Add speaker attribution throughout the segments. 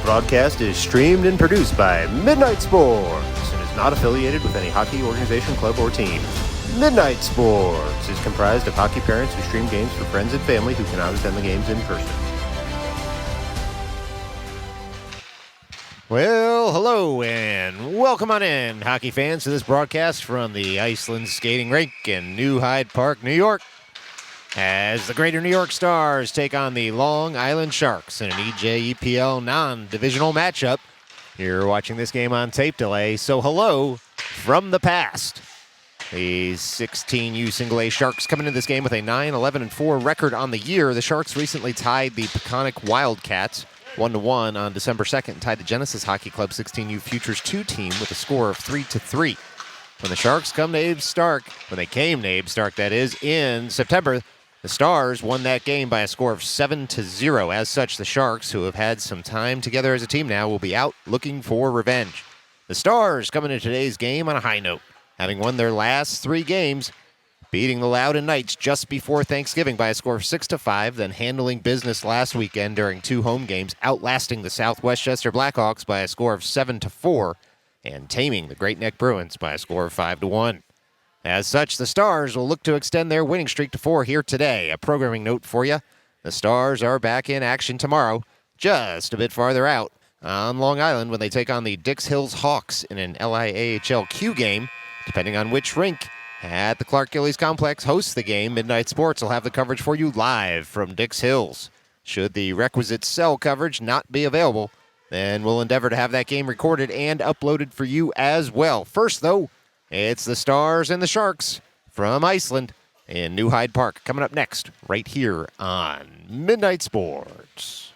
Speaker 1: broadcast is streamed and produced by Midnight Sports and is not affiliated with any hockey organization, club, or team. Midnight Sports is comprised of hockey parents who stream games for friends and family who cannot attend the games in person.
Speaker 2: Well, hello and welcome on in, hockey fans, to this broadcast from the Iceland skating rink in New Hyde Park, New York, as the Greater New York Stars take on the Long Island Sharks in an EJEPL non-divisional matchup. You're watching this game on tape delay, so hello from the past. The 16U Single A Sharks coming into this game with a 9-11-4 record on the year. The Sharks recently tied the Peconic Wildcats 1-1 on December 2nd and tied the Genesis Hockey Club 16U Futures 2 team with a score of 3-3. When the Sharks came to Abe Stark, that is, in September, the Stars won that game by a score of 7-0. As such, the Sharks, who have had some time together as a team now, will be out looking for revenge. The Stars coming into today's game on a high note, having won their last 3 games, beating the Loudoun Knights just before Thanksgiving by a score of 6-5, then handling business last weekend during 2 home games, outlasting the South Westchester Blackhawks by a score of 7-4, and taming the Great Neck Bruins by a score of 5-1. As such, the Stars will look to extend their winning streak to 4 here today. A programming note for you: the Stars are back in action tomorrow, just a bit farther out, on Long Island when they take on the Dix Hills Hawks in an LIAHL game. Depending on which rink at the Clark Gillies Complex hosts the game, Midnight Sports will have the coverage for you live from Dix Hills. Should the requisite cell coverage not be available, then we'll endeavor to have that game recorded and uploaded for you as well. First, though, it's the Stars and the Sharks from Iceland in New Hyde Park coming up next right here on Midnight Sports.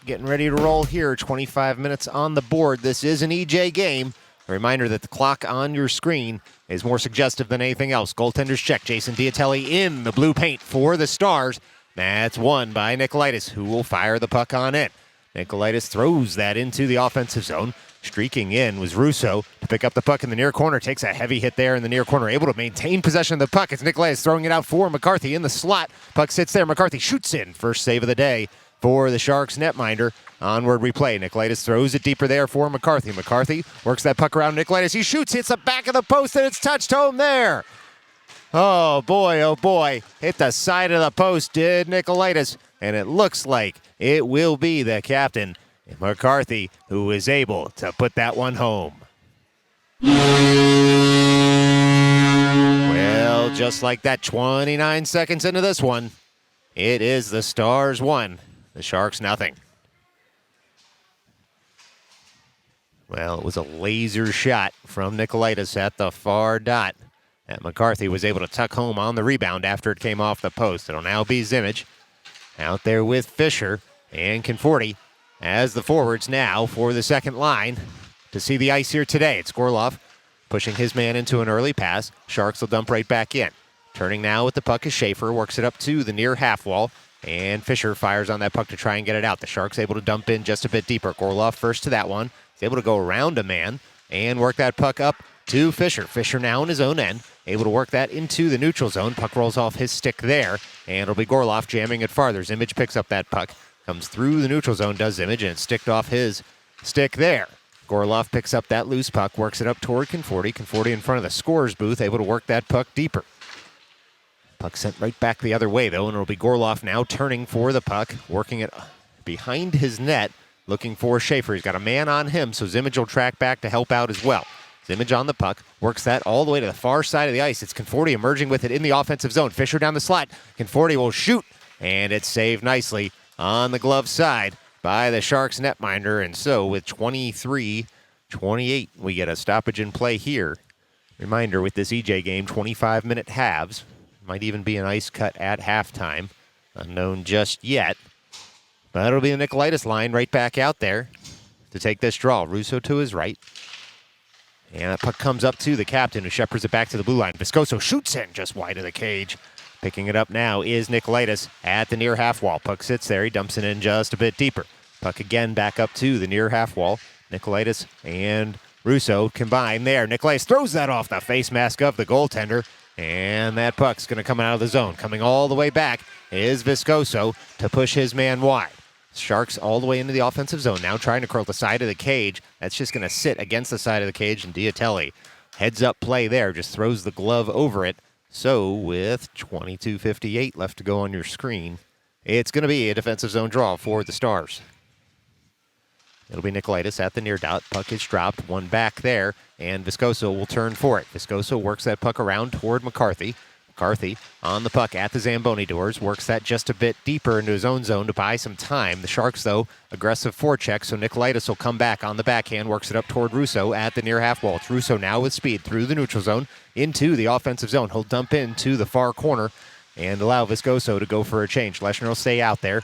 Speaker 2: Getting ready to roll here. 25 minutes on the board. This is an EJ game. A reminder that the clock on your screen is more suggestive than anything else. Goaltenders check. Jason Diatelli in the blue paint for the Stars. That's won by Nicolaitis, who will fire the puck on in. Nicolaitis throws that into the offensive zone. Streaking in was Russo to pick up the puck in the near corner. Takes a heavy hit there in the near corner. Able to maintain possession of the puck. It's Nicolaitis throwing it out for McCarthy in the slot. Puck sits there. McCarthy shoots in. First save of the day for the Sharks netminder. Onward we play. Nicolaitis throws it deeper there for McCarthy. McCarthy works that puck around Nicolaitis. He shoots, hits the back of the post, and it's touched home there. Oh boy. Hit the side of the post, did Nicolaitis. And it looks like it will be the captain, McCarthy, who is able to put that one home. Well, just like that, 29 seconds into this one, it is the Stars 1, the Sharks nothing. Well, it was a laser shot from Nicolaitis at the far dot that McCarthy was able to tuck home on the rebound after it came off the post. It'll now be Zimmage out there with Fisher and Conforti as the forwards now for the second line to see the ice here today. It's Gorloff pushing his man into an early pass. Sharks will dump right back in. Turning now with the puck is Schaefer, works it up to the near half wall, and Fisher fires on that puck to try and get it out. The Sharks able to dump in just a bit deeper. Gorloff first to that one. He's able to go around a man and work that puck up to Fisher. Fisher now in his own end, able to work that into the neutral zone. Puck rolls off his stick there, and it'll be Gorloff jamming it farther. Zimmage picks up that puck, comes through the neutral zone, does Zimmage, and it's sticked off his stick there. Gorloff picks up that loose puck, works it up toward Conforti. Conforti in front of the scorer's booth, able to work that puck deeper. Puck sent right back the other way, though, and it'll be Gorloff now turning for the puck, working it behind his net, looking for Schaefer. He's got a man on him, so Zimmage will track back to help out as well. Zimmage on the puck, works that all the way to the far side of the ice. It's Conforti emerging with it in the offensive zone. Fisher down the slot. Conforti will shoot, and it's saved nicely on the glove side by the Sharks netminder. And so with 23-28, we get a stoppage in play here. Reminder, with this EJ game, 25-minute halves. Might even be an ice cut at halftime. Unknown just yet. But it'll be the Nicolaitis line right back out there to take this draw. Russo to his right. And that puck comes up to the captain, who shepherds it back to the blue line. Viscoso shoots in just wide of the cage. Picking it up now is Nicolaitis at the near half wall. Puck sits there. He dumps it in just a bit deeper. Puck again back up to the near half wall. Nicolaitis and Russo combine there. Nicolaitis throws that off the face mask of the goaltender. And that puck's going to come out of the zone. Coming all the way back is Viscoso to push his man wide. Sharks all the way into the offensive zone, now trying to curl the side of the cage. That's just going to sit against the side of the cage, and Diatelli, heads up play there, just throws the glove over it. So with 22:58 left to go on your screen, it's going to be a defensive zone draw for the Stars. It'll be Nicolaitis at the near dot. Puck is dropped, one back there, and Viscoso will turn for it. Viscoso works that puck around toward McCarthy. McCarthy on the puck at the Zamboni doors, works that just a bit deeper into his own zone to buy some time. The Sharks, though, aggressive forecheck, so Nicolaitis will come back on the backhand, works it up toward Russo at the near half wall. It's Russo now with speed through the neutral zone into the offensive zone. He'll dump into the far corner and allow Viscoso to go for a change. Leshner will stay out there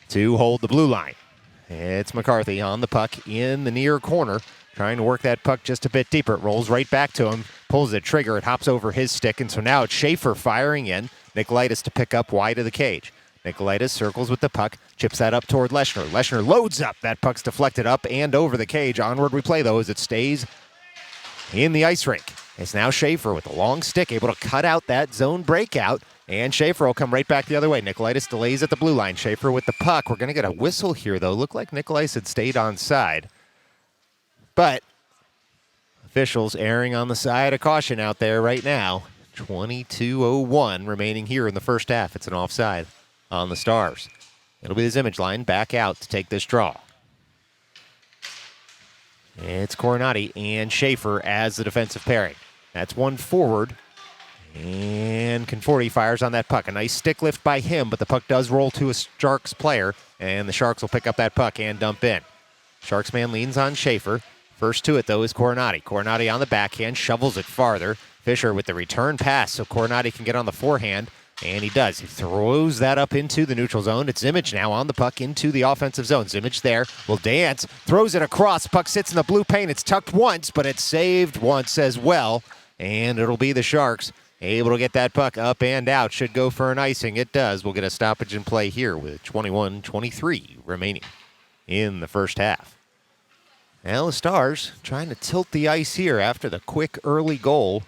Speaker 2: to hold the blue line. It's McCarthy on the puck in the near corner, trying to work that puck just a bit deeper. It rolls right back to him, pulls the trigger, it hops over his stick, and so now it's Schaefer firing in. Nicolaitis to pick up wide of the cage. Nicolaitis circles with the puck, chips that up toward Leshner. Leshner loads up. That puck's deflected up and over the cage. Onward we play, though, as it stays in the ice rink. It's now Schaefer with a long stick, able to cut out that zone breakout, and Schaefer will come right back the other way. Nicolaitis delays at the blue line. Schaefer with the puck. We're going to get a whistle here, though. Looked like Nicolaitis had stayed on side. But officials erring on the side of caution out there right now. 22:01 remaining here in the first half. It's an offside on the Stars. It'll be the Zimmage line back out to take this draw. It's Coronati and Schaefer as the defensive pairing. That's one forward. And Conforti fires on that puck. A nice stick lift by him, but the puck does roll to a Sharks player, and the Sharks will pick up that puck and dump in. Sharks man leans on Schaefer. First to it, though, is Coronati. Coronati on the backhand, shovels it farther. Fisher with the return pass, so Coronati can get on the forehand, and he does. He throws that up into the neutral zone. It's Zimmage now on the puck into the offensive zone. Zimmage there will dance, throws it across. Puck sits in the blue paint. It's tucked once, but it's saved once as well, and it'll be the Sharks able to get that puck up and out. Should go for an icing. It does. We'll get a stoppage in play here with 21:23 remaining in the first half. Now the Stars trying to tilt the ice here after the quick early goal.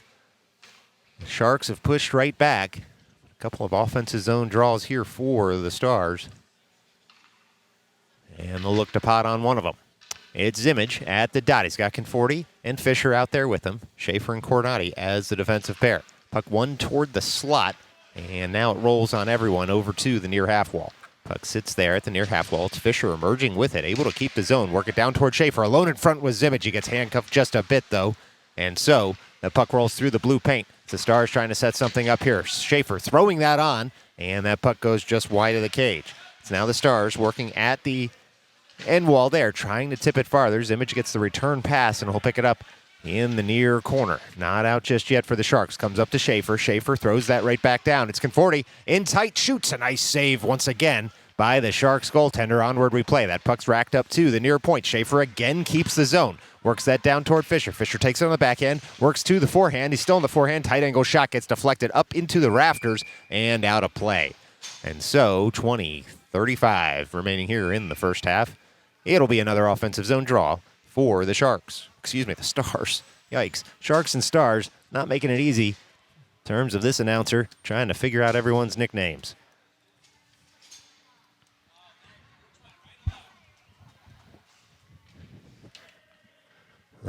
Speaker 2: The Sharks have pushed right back. A couple of offensive zone draws here for the Stars. And they'll look to pot on one of them. It's Zimmage at the dot. He's got Conforti and Fisher out there with him. Schaefer and Coronati as the defensive pair. Puck one toward the slot, and now it rolls on everyone over to the near half wall. Puck sits there at the near half wall. It's Fisher emerging with it, able to keep the zone, work it down toward Schaefer. Alone in front was Zimmage. He gets handcuffed just a bit, though, and so the puck rolls through the blue paint. The Stars trying to set something up here. Schaefer throwing that on, and that puck goes just wide of the cage. It's now the Stars working at the end wall there, trying to tip it farther. Zimmage gets the return pass, and he'll pick it up in the near corner. Not out just yet for the Sharks. Comes up to Schaefer. Schaefer throws that right back down. It's Conforti in tight, shoots. A nice save once again by the Sharks goaltender. Onward we play. That puck's racked up to the near point. Schaefer again keeps the zone. Works that down toward Fisher. Fisher takes it on the backhand. Works to the forehand. He's still in the forehand. Tight angle shot gets deflected up into the rafters and out of play. And so 20:35 remaining here in the first half. It'll be another offensive zone draw for the Sharks. Excuse me, the Stars. Yikes. Sharks and Stars not making it easy in terms of this announcer trying to figure out everyone's nicknames.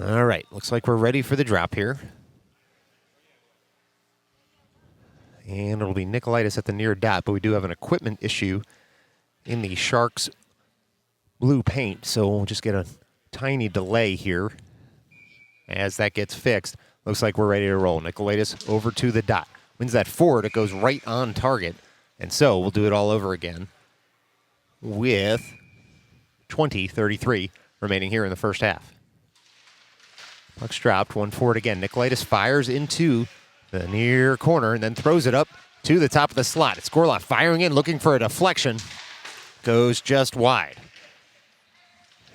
Speaker 2: All right, looks like we're ready for the drop here. And it'll be Nicolaitis at the near dot, but we do have an equipment issue in the Sharks blue paint, so we'll just get a tiny delay here as that gets fixed. Looks like we're ready to roll. Nicolaitis over to the dot. Wins that forward. It goes right on target. And so we'll do it all over again with 20:33 remaining here in the first half. Puck's dropped, one forward again. Nicolaitis fires into the near corner and then throws it up to the top of the slot. It's Gorloff firing in, looking for a deflection. Goes just wide.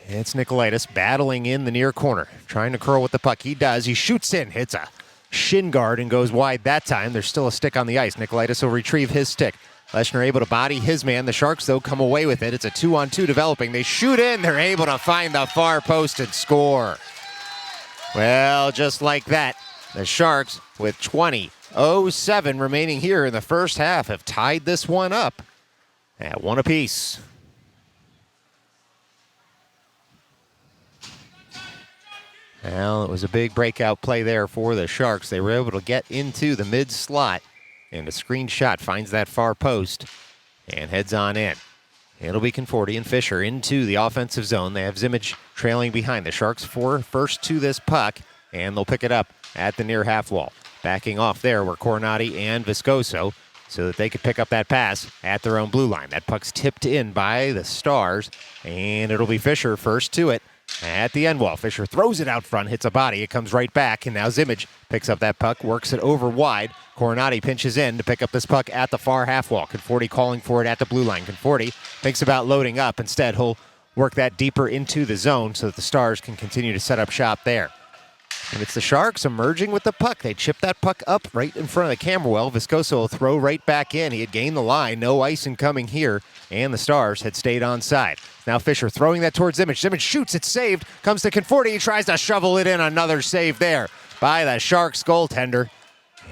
Speaker 2: It's Nicolaitis battling in the near corner, trying to curl with the puck. He does. He shoots in, hits a shin guard, and goes wide that time. There's still a stick on the ice. Nicolaitis will retrieve his stick. Leshner able to body his man. The Sharks, though, come away with it. It's a 2-on-2 developing. They shoot in. They're able to find the far post and score. Well, just like that, the Sharks, with 20:07 remaining here in the first half, have tied this one up at 1 apiece. Well, it was a big breakout play there for the Sharks. They were able to get into the mid slot, and a screen shot finds that far post and heads on in. It'll be Conforti and Fisher into the offensive zone. They have Zimmage trailing behind. The Sharks first to this puck, and they'll pick it up at the near half wall. Backing off there were Coronati and Viscoso so that they could pick up that pass at their own blue line. That puck's tipped in by the Stars, and it'll be Fisher first to it at the end wall. Fisher throws it out front, hits a body. It comes right back, and now Zimmage picks up that puck, works it over wide. Coronati pinches in to pick up this puck at the far half wall. Conforti calling for it at the blue line. Conforti thinks about loading up. Instead, he'll work that deeper into the zone so that the Stars can continue to set up shop there. And it's the Sharks emerging with the puck. They chip that puck up right in front of the camera well. Viscoso will throw right back in. He had gained the line. No icing coming here. And the Stars had stayed onside. Now Fisher throwing that towards Zimmage. Zimmage shoots. It's saved. Comes to Conforti. He tries to shovel it in. Another save there by the Sharks goaltender.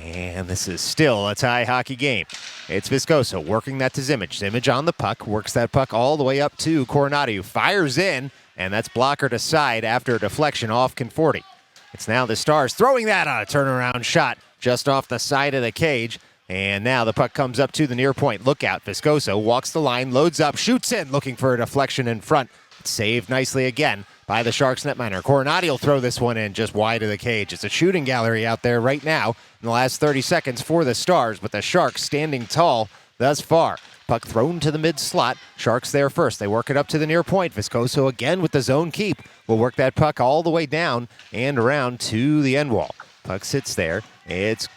Speaker 2: And this is still a tie hockey game. It's Viscoso working that to Zimmage. Zimmage on the puck. Works that puck all the way up to Coronati, who fires in. And that's blockered aside after a deflection off Conforti. It's now the Stars throwing that on a turnaround shot just off the side of the cage. And now the puck comes up to the near point. Look out. Viscoso walks the line, loads up, shoots in, looking for a deflection in front. It's saved nicely again by the Sharks netminer. Coronati will throw this one in just wide of the cage. It's a shooting gallery out there right now in the last 30 seconds for the Stars, but the Sharks standing tall thus far. Puck thrown to the mid slot. Sharks there first. They work it up to the near point. Viscoso again with the zone keep. Will work that puck all the way down and around to the end wall. Puck sits there. It's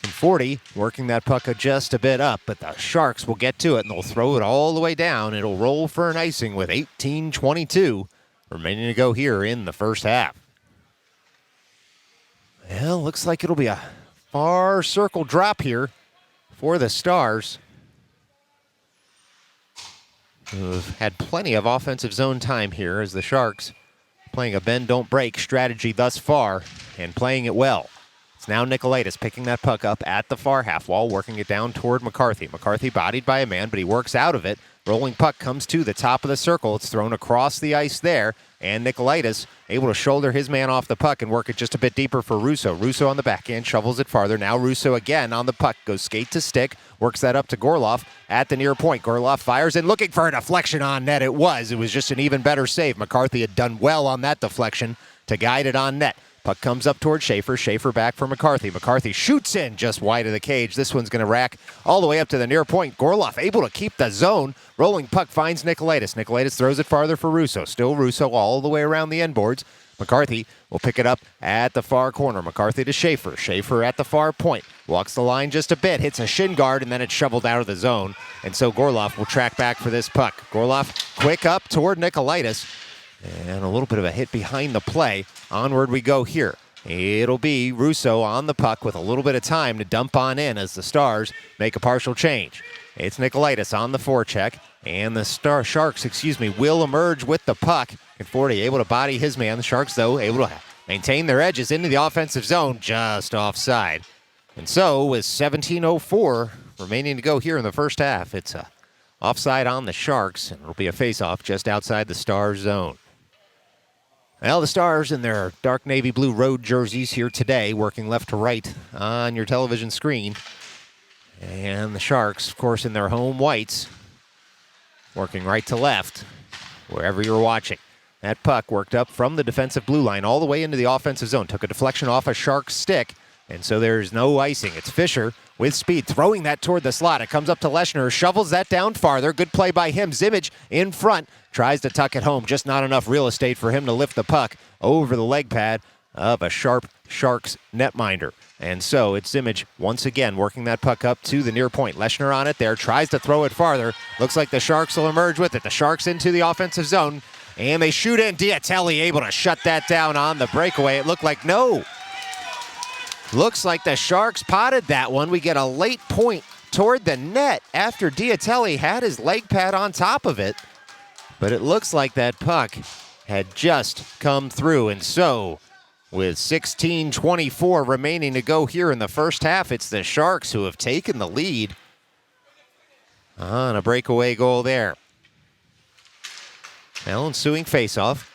Speaker 2: Conforti working that puck just a bit up, but the Sharks will get to it and they'll throw it all the way down. It'll roll for an icing with 18:22 remaining to go here in the first half. Well, looks like it'll be a far circle drop here for the Stars, who've had plenty of offensive zone time here as the Sharks playing a bend, don't break strategy thus far and playing it well. It's now Nicolaitis picking that puck up at the far half wall, working it down toward McCarthy. McCarthy bodied by a man, but he works out of it. Rolling puck comes to the top of the circle. It's thrown across the ice there, and Nicolaitis able to shoulder his man off the puck and work it just a bit deeper for Russo. Russo on the backhand, shovels it farther. Now Russo again on the puck, goes skate to stick, works that up to Gorloff at the near point. Gorloff fires in, looking for a deflection on net. It was just an even better save. McCarthy had done well on that deflection to guide it on net. Puck comes up toward Schaefer. Schaefer back for McCarthy. McCarthy shoots in just wide of the cage. This one's going to rack all the way up to the near point. Gorloff able to keep the zone. Rolling puck finds Nicolaitis. Nicolaitis throws it farther for Russo. Still Russo all the way around the end boards. McCarthy will pick it up at the far corner. McCarthy to Schaefer. Schaefer at the far point. Walks the line just a bit. Hits a shin guard, and then it's shoveled out of the zone. And so Gorloff will track back for this puck. Gorloff quick up toward Nicolaitis. And a little bit of a hit behind the play. Onward we go here. It'll be Russo on the puck with a little bit of time to dump on in as the Stars make a partial change. It's Nicolaitis on the forecheck, and the Sharks will emerge with the puck. Conforti able to body his man. The Sharks, though, able to maintain their edges into the offensive zone just offside. And so, with 17:04 remaining to go here in the first half, it's a offside on the Sharks, and it'll be a face-off just outside the Stars zone. Well, the Stars in their dark navy blue road jerseys here today, working left to right on your television screen. And the Sharks, of course, in their home whites, working right to left, wherever you're watching. That puck worked up from the defensive blue line all the way into the offensive zone. Took a deflection off a Shark's stick, and so there's no icing. It's Fisher with speed, throwing that toward the slot. It comes up to Leshner, shovels that down farther. Good play by him. Zimmage in front, tries to tuck it home. Just not enough real estate for him to lift the puck over the leg pad of a sharp Sharks netminder. And so it's Zimmage once again working that puck up to the near point. Leshner on it there, tries to throw it farther. Looks like the Sharks will emerge with it. The Sharks into the offensive zone, and they shoot in. Diatelli able to shut that down on the breakaway. It looked like no. Looks like the Sharks potted that one. We get a late point toward the net after Diatelli had his leg pad on top of it. But it looks like that puck had just come through. And so, with 16:24 remaining to go here in the first half, it's the Sharks who have taken the lead on a breakaway goal there. Now ensuing faceoff.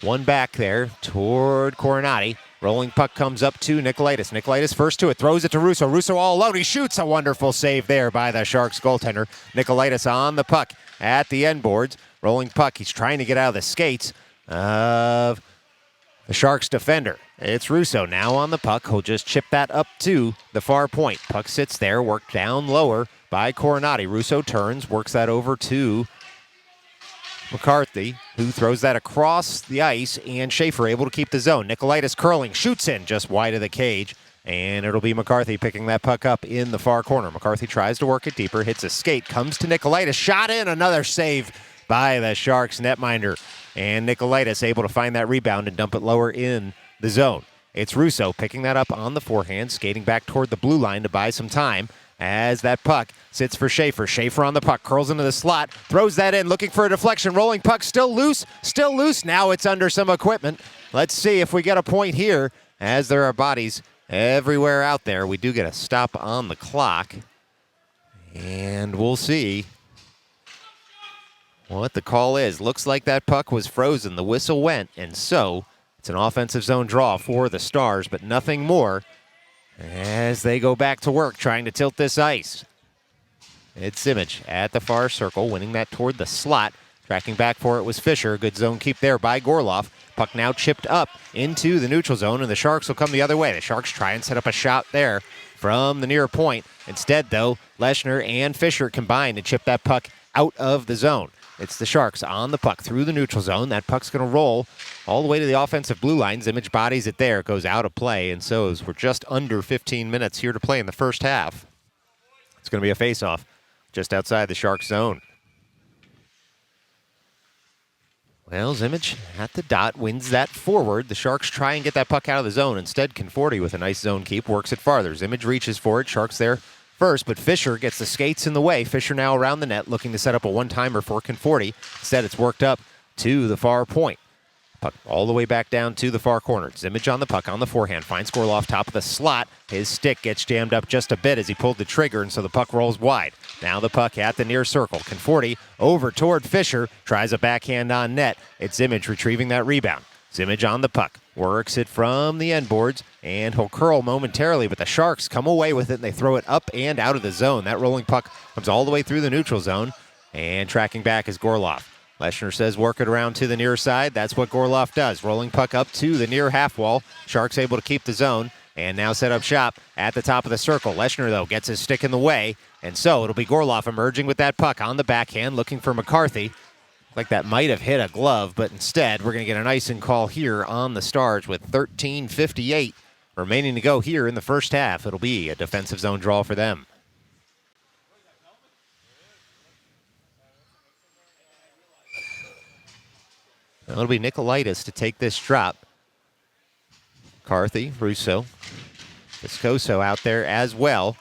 Speaker 2: One back there toward Coronati. Rolling puck comes up to Nicolaitis. Nicolaitis first to it, throws it to Russo. Russo all alone. He shoots. A wonderful save there by the Sharks goaltender. Nicolaitis on the puck at the end boards. Rolling puck. He's trying to get out of the skates of the Sharks defender. It's Russo now on the puck. He'll just chip that up to the far point. Puck sits there, worked down lower by Coronati. Russo turns, works that over to McCarthy, who throws that across the ice, and Schaefer able to keep the zone. Nicolaitis curling, shoots in just wide of the cage, and it'll be McCarthy picking that puck up in the far corner. McCarthy tries to work it deeper, hits a skate, comes to Nicolaitis, shot in, another save by the Sharks netminder. And Nicolaitis able to find that rebound and dump it lower in the zone. It's Russo picking that up on the forehand, skating back toward the blue line to buy some time as that puck sits for Schaefer. Schaefer on the puck, curls into the slot, throws that in, looking for a deflection. Rolling puck, still loose. Now it's under some equipment. Let's see if we get a point here, as there are bodies everywhere out there. We do get a stop on the clock, and we'll see what the call is. Looks like that puck was frozen. The whistle went, and so it's an offensive zone draw for the Stars, but nothing more as they go back to work trying to tilt this ice. It's Zimmage at the far circle, winning that toward the slot. Tracking back for it was Fisher. Good zone keep there by Gorloff. Puck now chipped up into the neutral zone, and the Sharks will come the other way. The Sharks try and set up a shot there from the near point. Instead, though, Leshner and Fisher combine to chip that puck out of the zone. It's the Sharks on the puck through the neutral zone. That puck's going to roll all the way to the offensive blue line. Zimmage bodies it there. It goes out of play. And so as we're just under 15 minutes here to play in the first half, it's going to be a face-off just outside the Sharks zone. Well, Zimmage at the dot wins that forward. The Sharks try and get that puck out of the zone. Instead, Conforti with a nice zone keep works it farther. Zimmage reaches for it. Sharks there first, but Fisher gets the skates in the way. Fisher now around the net, looking to set up a one-timer for Conforti. Instead, it's worked up to the far point. Puck all the way back down to the far corner. Zimmage on the puck, on the forehand. Finds Gorloff top of the slot. His stick gets jammed up just a bit as he pulled the trigger, and so the puck rolls wide. Now the puck at the near circle. Conforti over toward Fisher. Tries a backhand on net. It's Zimmage retrieving that rebound. Zimmage on the puck. Works it from the end boards, and he'll curl momentarily, but the Sharks come away with it, and they throw it up and out of the zone. That rolling puck comes all the way through the neutral zone, and tracking back is Gorloff. Leshner says work it around to the near side. That's what Gorloff does. Rolling puck up to the near half wall. Sharks able to keep the zone, and now set up shop at the top of the circle. Leshner, though, gets his stick in the way, and so it'll be Gorloff emerging with that puck on the backhand, looking for McCarthy. Like that might have hit a glove, but instead we're going to get an icing call here on the Stars with 13:58 remaining to go here in the first half. It'll be a defensive zone draw for them. It'll be Nicolaitis to take this drop. McCarthy, Russo, Viscoso out there as well.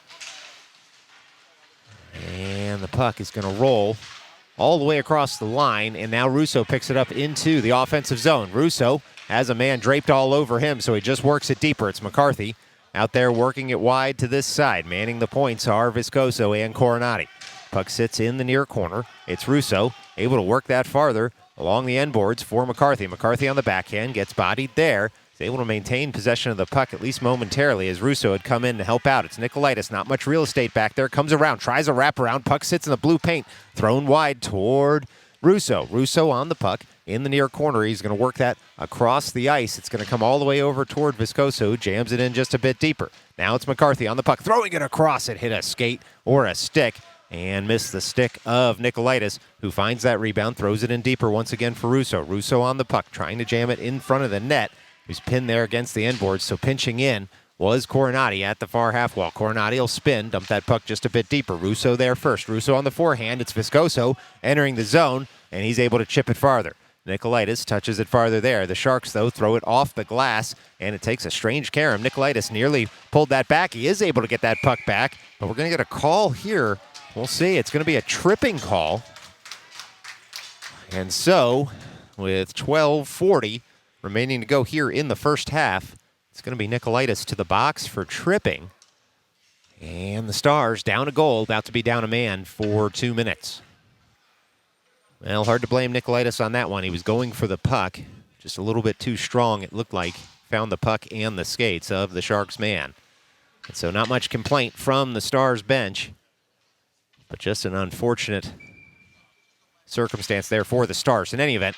Speaker 2: And the puck is going to roll all the way across the line, and now Russo picks it up into the offensive zone. Russo has a man draped all over him, so he just works it deeper. It's McCarthy out there working it wide to this side. Manning the points are Viscoso and Coronati. Puck sits in the near corner. It's Russo able to work that farther along the end boards for McCarthy. McCarthy on the backhand gets bodied there. He's able to maintain possession of the puck at least momentarily as Russo had come in to help out. It's Nicolaitis, not much real estate back there. Comes around, tries a wraparound. Puck sits in the blue paint. Thrown wide toward Russo. Russo on the puck. in the near corner. He's going to work that across the ice. It's going to come all the way over toward Viscoso, jams it in just a bit deeper. Now it's McCarthy on the puck, throwing it across. It hit a skate or a stick and missed the stick of Nicolaitis, who finds that rebound, throws it in deeper once again for Russo. Russo on the puck, trying to jam it in front of the net. He's pinned there against the end board, so pinching in was Coronati at the far half wall. Coronati will spin, dump that puck just a bit deeper. Russo there first. Russo on the forehand. It's Viscoso entering the zone, and he's able to chip it farther. Nicolaitis touches it farther there. The Sharks, though, throw it off the glass, and it takes a strange carom. Nicolaitis nearly pulled that back. He is able to get that puck back, but we're going to get a call here. We'll see. It's going to be a tripping call. And so, with 12:40 remaining to go here in the first half, it's going to be Nicolaitis to the box for tripping. And the Stars down a goal, about to be down a man for 2 minutes. Well, hard to blame Nicolaitis on that one. He was going for the puck, just a little bit too strong, it looked like. Found the puck and the skates of the Sharks man. And so not much complaint from the Stars bench, but just an unfortunate circumstance there for the Stars. In any event,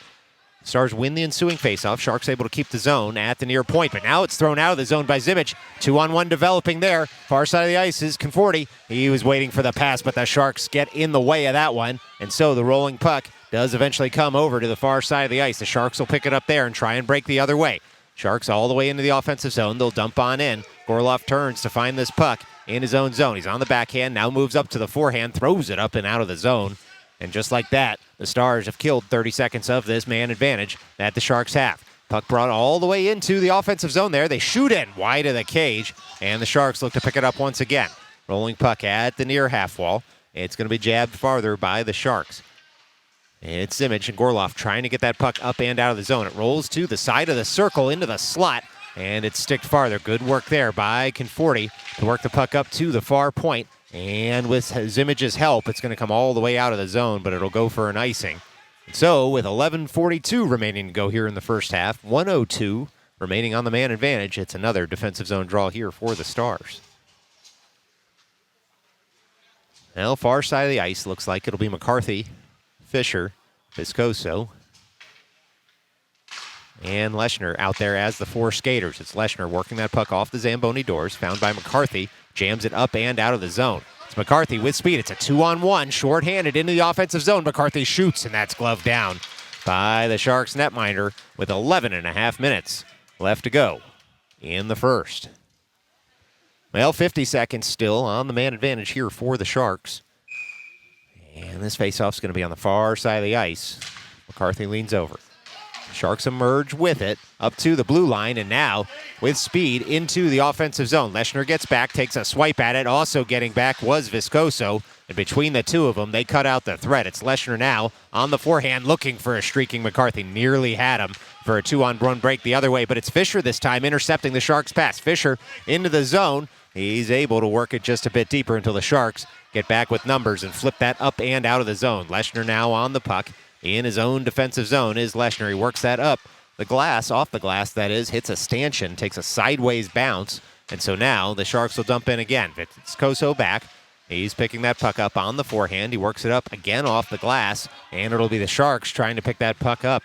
Speaker 2: Stars win the ensuing faceoff. Sharks able to keep the zone at the near point, but now it's thrown out of the zone by Zimmich. 2-on-1 developing there. Far side of the ice is Conforti. He was waiting for the pass, but the Sharks get in the way of that one, and so the rolling puck does eventually come over to the far side of the ice. The Sharks will pick it up there and try and break the other way. Sharks all the way into the offensive zone. They'll dump on in. Gorloff turns to find this puck in his own zone. He's on the backhand, now moves up to the forehand, throws it up and out of the zone. And just like that, the Stars have killed 30 seconds of this man advantage that the Sharks have. Puck brought all the way into the offensive zone there. They shoot in wide of the cage, and the Sharks look to pick it up once again. Rolling puck at the near half wall. It's going to be jabbed farther by the Sharks. It's Zimmich and Gorloff trying to get that puck up and out of the zone. It rolls to the side of the circle into the slot, and it's sticked farther. Good work there by Conforti to work the puck up to the far point. And with Zimmich's help, it's going to come all the way out of the zone, but it'll go for an icing. So with 11:42 remaining to go here in the first half, 1:02 remaining on the man advantage, it's another defensive zone draw here for the Stars. Well, far side of the ice, looks like it'll be McCarthy, Fisher, Viscoso, and Leshner out there as the four skaters. It's Leshner working that puck off the Zamboni doors, found by McCarthy, jams it up and out of the zone. It's McCarthy with speed. It's a 2-on-1, short-handed into the offensive zone. McCarthy shoots, and that's gloved down by the Sharks netminder with 11.5 minutes left to go in the first. Well, 50 seconds still on the man advantage here for the Sharks. And this faceoff's going to be on the far side of the ice. McCarthy leans over. Sharks emerge with it up to the blue line, and now with speed into the offensive zone. Leshner gets back, takes a swipe at it. Also getting back was Viscoso, and between the two of them, they cut out the threat. It's Leshner now on the forehand looking for a streaking McCarthy. Nearly had him for a 2-on-1 break the other way, but it's Fisher this time intercepting the Sharks' pass. Fisher into the zone. He's able to work it just a bit deeper until the Sharks get back with numbers and flip that up and out of the zone. Leshner now on the puck. In his own defensive zone is Leshner. He works that up the glass, off the glass that is, hits a stanchion, takes a sideways bounce, and so now the Sharks will dump in again. Viscoso back. He's picking that puck up on the forehand. He works it up again off the glass, and it'll be the Sharks trying to pick that puck up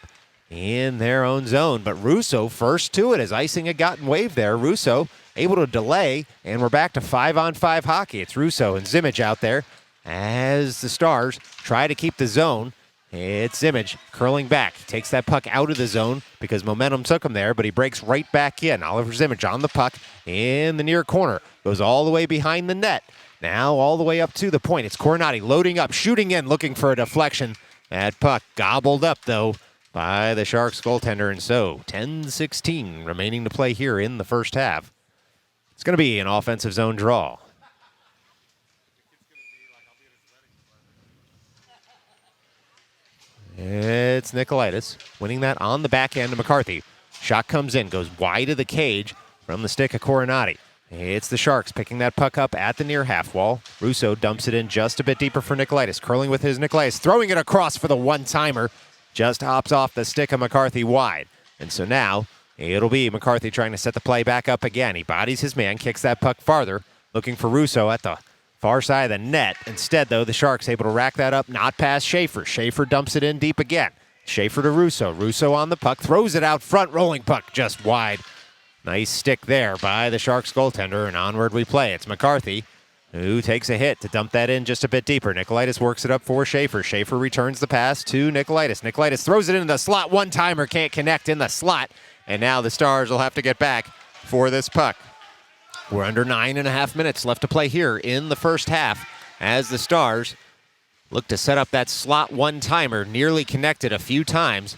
Speaker 2: in their own zone. But Russo first to it as icing had gotten waved there. Russo able to delay, and we're back to 5-on-5 hockey. It's Russo and Zimmich out there as the Stars try to keep the zone. It's Zimmich curling back. He takes that puck out of the zone because momentum took him there, but he breaks right back in. Oliver Zimmich on the puck in the near corner. Goes all the way behind the net. Now all the way up to the point. It's Coronati loading up, shooting in, looking for a deflection. That puck gobbled up, though, by the Sharks goaltender. And so 10:16 remaining to play here in the first half. It's going to be an offensive zone draw. It's Nicolaitis winning that on the backhand to McCarthy. Shot comes in, goes wide of the cage from the stick of Coronati. It's the Sharks picking that puck up at the near half wall. Russo dumps it in just a bit deeper for Nicolaitis. Curling with his Nicolaitis, throwing it across for the one-timer. Just hops off the stick of McCarthy wide. And so now it'll be McCarthy trying to set the play back up again. He bodies his man, kicks that puck farther, looking for Russo at the far side of the net. Instead, though, the Sharks able to rack that up, not past Schaefer. Schaefer dumps it in deep again. Schaefer to Russo. Russo on the puck, throws it out front, rolling puck just wide. Nice stick there by the Sharks goaltender, and onward we play. It's McCarthy who takes a hit to dump that in just a bit deeper. Nikolaitis works it up for Schaefer. Schaefer returns the pass to Nikolaitis. Nikolaitis throws it into the slot. One-timer can't connect in the slot, and now the Stars will have to get back for this puck. We're under 9.5 minutes left to play here in the first half as the Stars look to set up that slot one-timer, nearly connected a few times,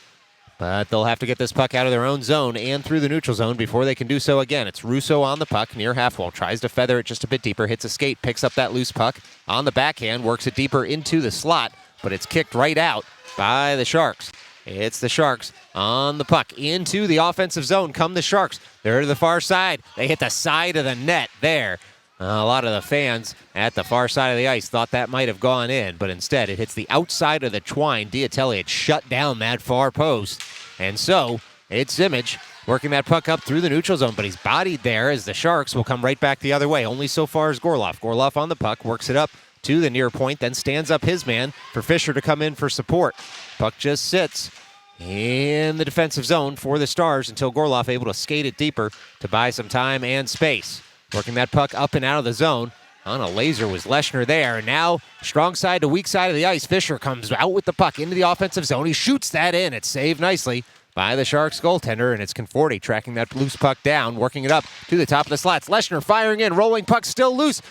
Speaker 2: but they'll have to get this puck out of their own zone and through the neutral zone before they can do so again. It's Russo on the puck near half wall, tries to feather it just a bit deeper, hits a skate, picks up that loose puck on the backhand, works it deeper into the slot, but it's kicked right out by the Sharks. It's the Sharks on the puck into the offensive zone. Come the Sharks. They're to the far side. They hit the side of the net there. A lot of the fans at the far side of the ice thought that might have gone in, but instead it hits the outside of the twine. Diatelli had shut down that far post. And so it's Zimmage working that puck up through the neutral zone, but he's bodied there as the Sharks will come right back the other way. Only so far is Gorloff. Gorloff on the puck, works it up to the near point, then stands up his man for Fisher to come in for support. Puck just sits in the defensive zone for the Stars until Gorloff able to skate it deeper to buy some time and space. Working that puck up and out of the zone. On a laser was Leshner there. And now, strong side to weak side of the ice. Fisher comes out with the puck into the offensive zone. He shoots that in. It's saved nicely by the Sharks goaltender. And it's Conforti tracking that loose puck down, working it up to the top of the slats. Leshner firing in, rolling puck, still loose.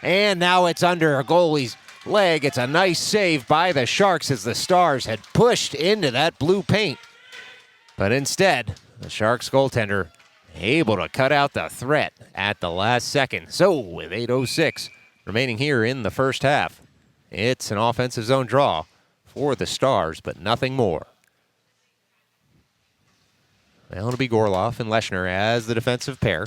Speaker 2: And now it's under a goalie's leg. It's a nice save by the Sharks as the Stars had pushed into that blue paint. But instead, the Sharks goaltender able to cut out the threat at the last second. So with 8:06 remaining here in the first half, it's an offensive zone draw for the Stars, but nothing more. Well, it'll be Gorloff and Leshner as the defensive pair.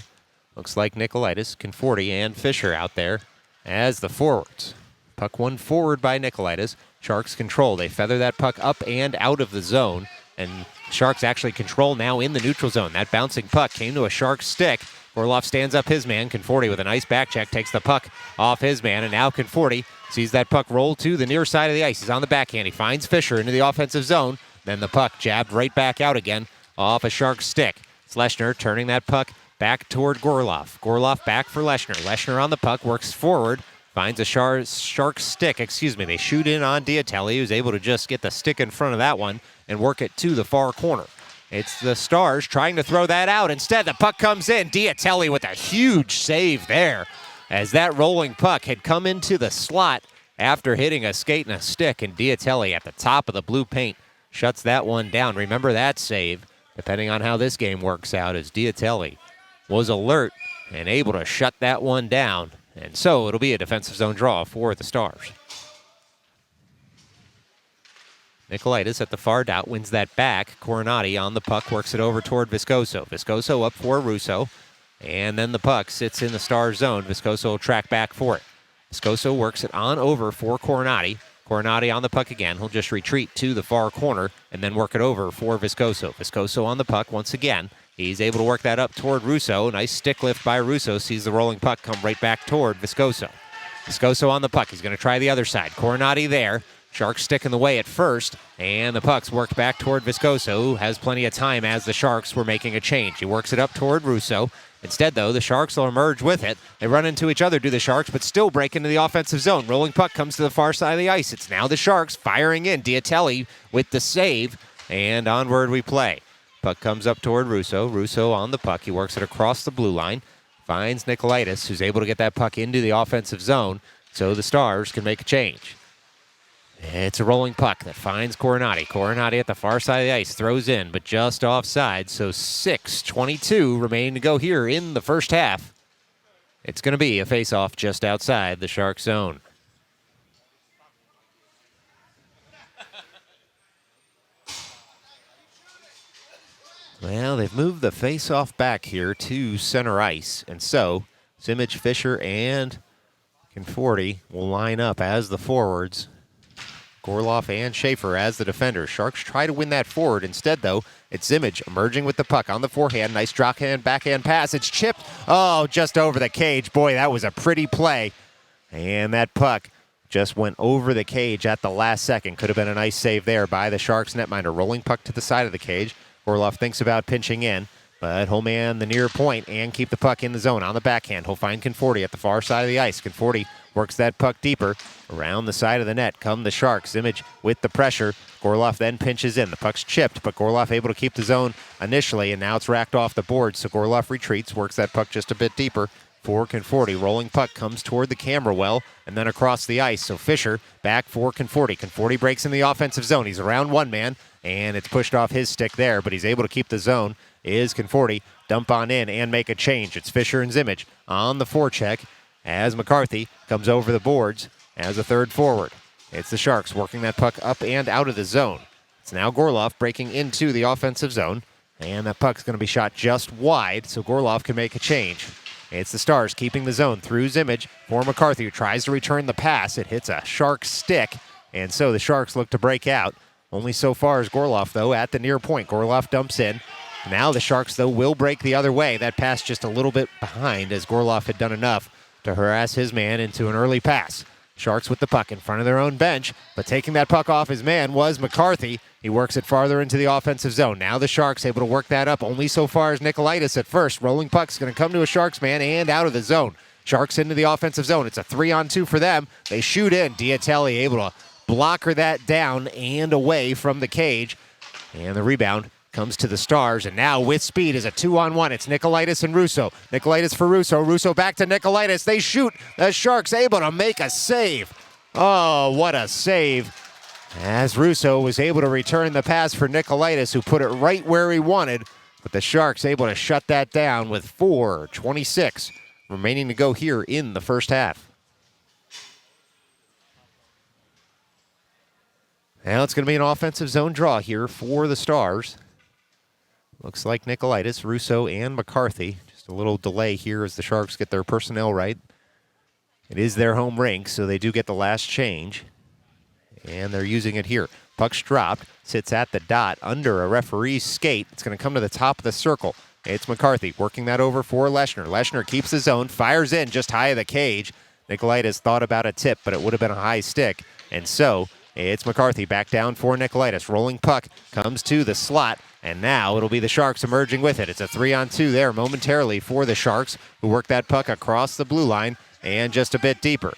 Speaker 2: Looks like Nikolaitis, Conforti, and Fisher out there as the forwards. Puck one forward by Nikolaitis. Sharks control. They feather that puck up and out of the zone, and Sharks actually control now in the neutral zone. That bouncing puck came to a Sharks stick. Gorloff stands up his man. Conforti with a nice back check takes the puck off his man, and now Conforti sees that puck roll to the near side of the ice. He's on the backhand. He finds Fisher into the offensive zone. Then the puck jabbed right back out again off a Sharks stick. It's Leshner turning that puck back toward Gorloff. Gorloff back for Leshner. Leshner on the puck, works forward, finds a Sharks stick. They shoot in on Diatelli, who's able to just get the stick in front of that one and work it to the far corner. It's the Stars trying to throw that out. Instead, the puck comes in. Diatelli with a huge save there as that rolling puck had come into the slot after hitting a skate and a stick, and Diatelli at the top of the blue paint shuts that one down. Remember that save, depending on how this game works out, as Diatelli was alert and able to shut that one down. And so it'll be a defensive zone draw for the Stars. Nikolaitis at the far dot wins that back. Coronati on the puck, works it over toward Viscoso. Viscoso up for Russo. And then the puck sits in the Stars zone. Viscoso will track back for it. Viscoso works it on over for Coronati. Coronati on the puck again. He'll just retreat to the far corner and then work it over for Viscoso. Viscoso on the puck once again. He's able to work that up toward Russo. Nice stick lift by Russo. Sees the rolling puck come right back toward Viscoso. Viscoso on the puck. He's going to try the other side. Coronati there. Sharks stick in the way at first, and the puck's worked back toward Viscoso, who has plenty of time as the Sharks were making a change. He works it up toward Russo. Instead, though, the Sharks will emerge with it. They run into each other, do the Sharks, but still break into the offensive zone. Rolling puck comes to the far side of the ice. It's now the Sharks firing in. Diatelli with the save, and onward we play. Puck comes up toward Russo. Russo on the puck. He works it across the blue line. Finds Nikolaitis, who's able to get that puck into the offensive zone so the Stars can make a change. It's a rolling puck that finds Coronati. Coronati at the far side of the ice throws in, but just offside. So 6:22 remaining to go here in the first half. It's going to be a face-off just outside the Shark zone. Well, they've moved the face-off back here to center ice. And so Zimmage, Fisher, and Conforti will line up as the forwards. Gorloff and Schaefer as the defenders. Sharks try to win that forward. Instead, though, it's Zimmage emerging with the puck on the forehand. Nice drop hand, backhand pass. It's chipped. Oh, just over the cage. Boy, that was a pretty play. And that puck just went over the cage at the last second. Could have been a nice save there by the Sharks netminder. Rolling puck to the side of the cage. Gorloff thinks about pinching in, but he'll man the near point and keep the puck in the zone. On the backhand, he'll find Conforti at the far side of the ice. Conforti works that puck deeper. Around the side of the net come the Sharks. Image with the pressure. Gorloff then pinches in. The puck's chipped, but Gorloff able to keep the zone initially, and now it's racked off the board, so Gorloff retreats, works that puck just a bit deeper for Conforti. Rolling puck comes toward the camera well and then across the ice. So Fisher back for Conforti. Conforti breaks in the offensive zone. He's around one man, and it's pushed off his stick there, but he's able to keep the zone. Is Conforti. Dump on in and make a change. It's Fisher and Zimmage on the forecheck as McCarthy comes over the boards as a third forward. It's the Sharks working that puck up and out of the zone. It's now Gorloff breaking into the offensive zone, and that puck's going to be shot just wide, so Gorloff can make a change. It's the Stars keeping the zone through Zimmage for McCarthy, who tries to return the pass. It hits a Shark stick, and so the Sharks look to break out. Only so far is Gorloff, though, at the near point. Gorloff dumps in. Now the Sharks, though, will break the other way. That pass just a little bit behind, as Gorloff had done enough to harass his man into an early pass. Sharks with the puck in front of their own bench, but taking that puck off his man was McCarthy. He works it farther into the offensive zone. Now the Sharks able to work that up only so far as Nikolaitis at first. Rolling puck's going to come to a Sharks man and out of the zone. Sharks into the offensive zone. It's a 3-on-2 for them. They shoot in. Diatelli able to blocker that down and away from the cage. And the rebound comes to the Stars, and now with speed is a 2-on-1. It's Nikolaitis and Russo. Nikolaitis for Russo. Russo back to Nikolaitis. They shoot. The Sharks able to make a save. Oh, what a save. As Russo was able to return the pass for Nikolaitis, who put it right where he wanted, but the Sharks able to shut that down with 4:26 remaining to go here in the first half. Now it's going to be an offensive zone draw here for the Stars. Looks like Nikolaitis, Russo, and McCarthy. Just a little delay here as the Sharks get their personnel right. It is their home rink, so they do get the last change. And they're using it here. Puck's dropped, sits at the dot under a referee's skate. It's going to come to the top of the circle. It's McCarthy working that over for Leshner. Leshner keeps his own, fires in just high of the cage. Nikolaitis thought about a tip, but it would have been a high stick. And so it's McCarthy back down for Nikolaitis. Rolling puck comes to the slot, and now it'll be the Sharks emerging with it. It's a 3-on-2 there momentarily for the Sharks, who work that puck across the blue line and just a bit deeper.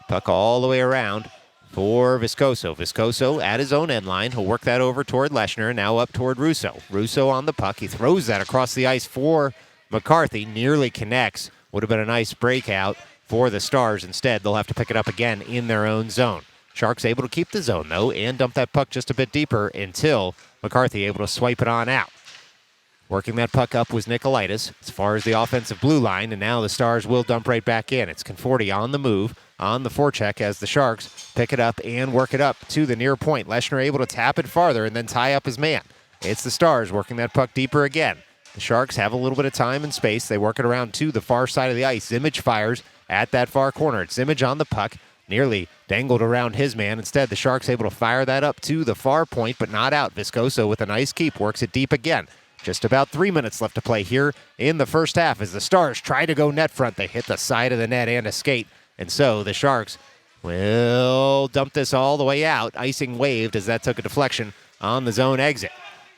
Speaker 2: Puck all the way around for Viscoso. Viscoso at his own end line. He'll work that over toward Leshner, now up toward Russo. Russo on the puck. He throws that across the ice for McCarthy. Nearly connects. Would have been a nice breakout for the Stars. Instead, they'll have to pick it up again in their own zone. Sharks able to keep the zone, though, and dump that puck just a bit deeper until McCarthy able to swipe it on out. Working that puck up was Nikolaitis as far as the offensive blue line, and now the Stars will dump right back in. It's Conforti on the move, on the forecheck as the Sharks pick it up and work it up to the near point. Leshner able to tap it farther and then tie up his man. It's the Stars working that puck deeper again. The Sharks have a little bit of time and space. They work it around to the far side of the ice. Zimmage fires at that far corner. It's Zimmage on the puck. Nearly dangled around his man. Instead, the Sharks able to fire that up to the far point, but not out. Viscoso with a nice keep works it deep again. Just about 3 minutes left to play here in the first half as the Stars try to go net front. They hit the side of the net and a skate, and so the Sharks will dump this all the way out. Icing waved as that took a deflection on the zone exit.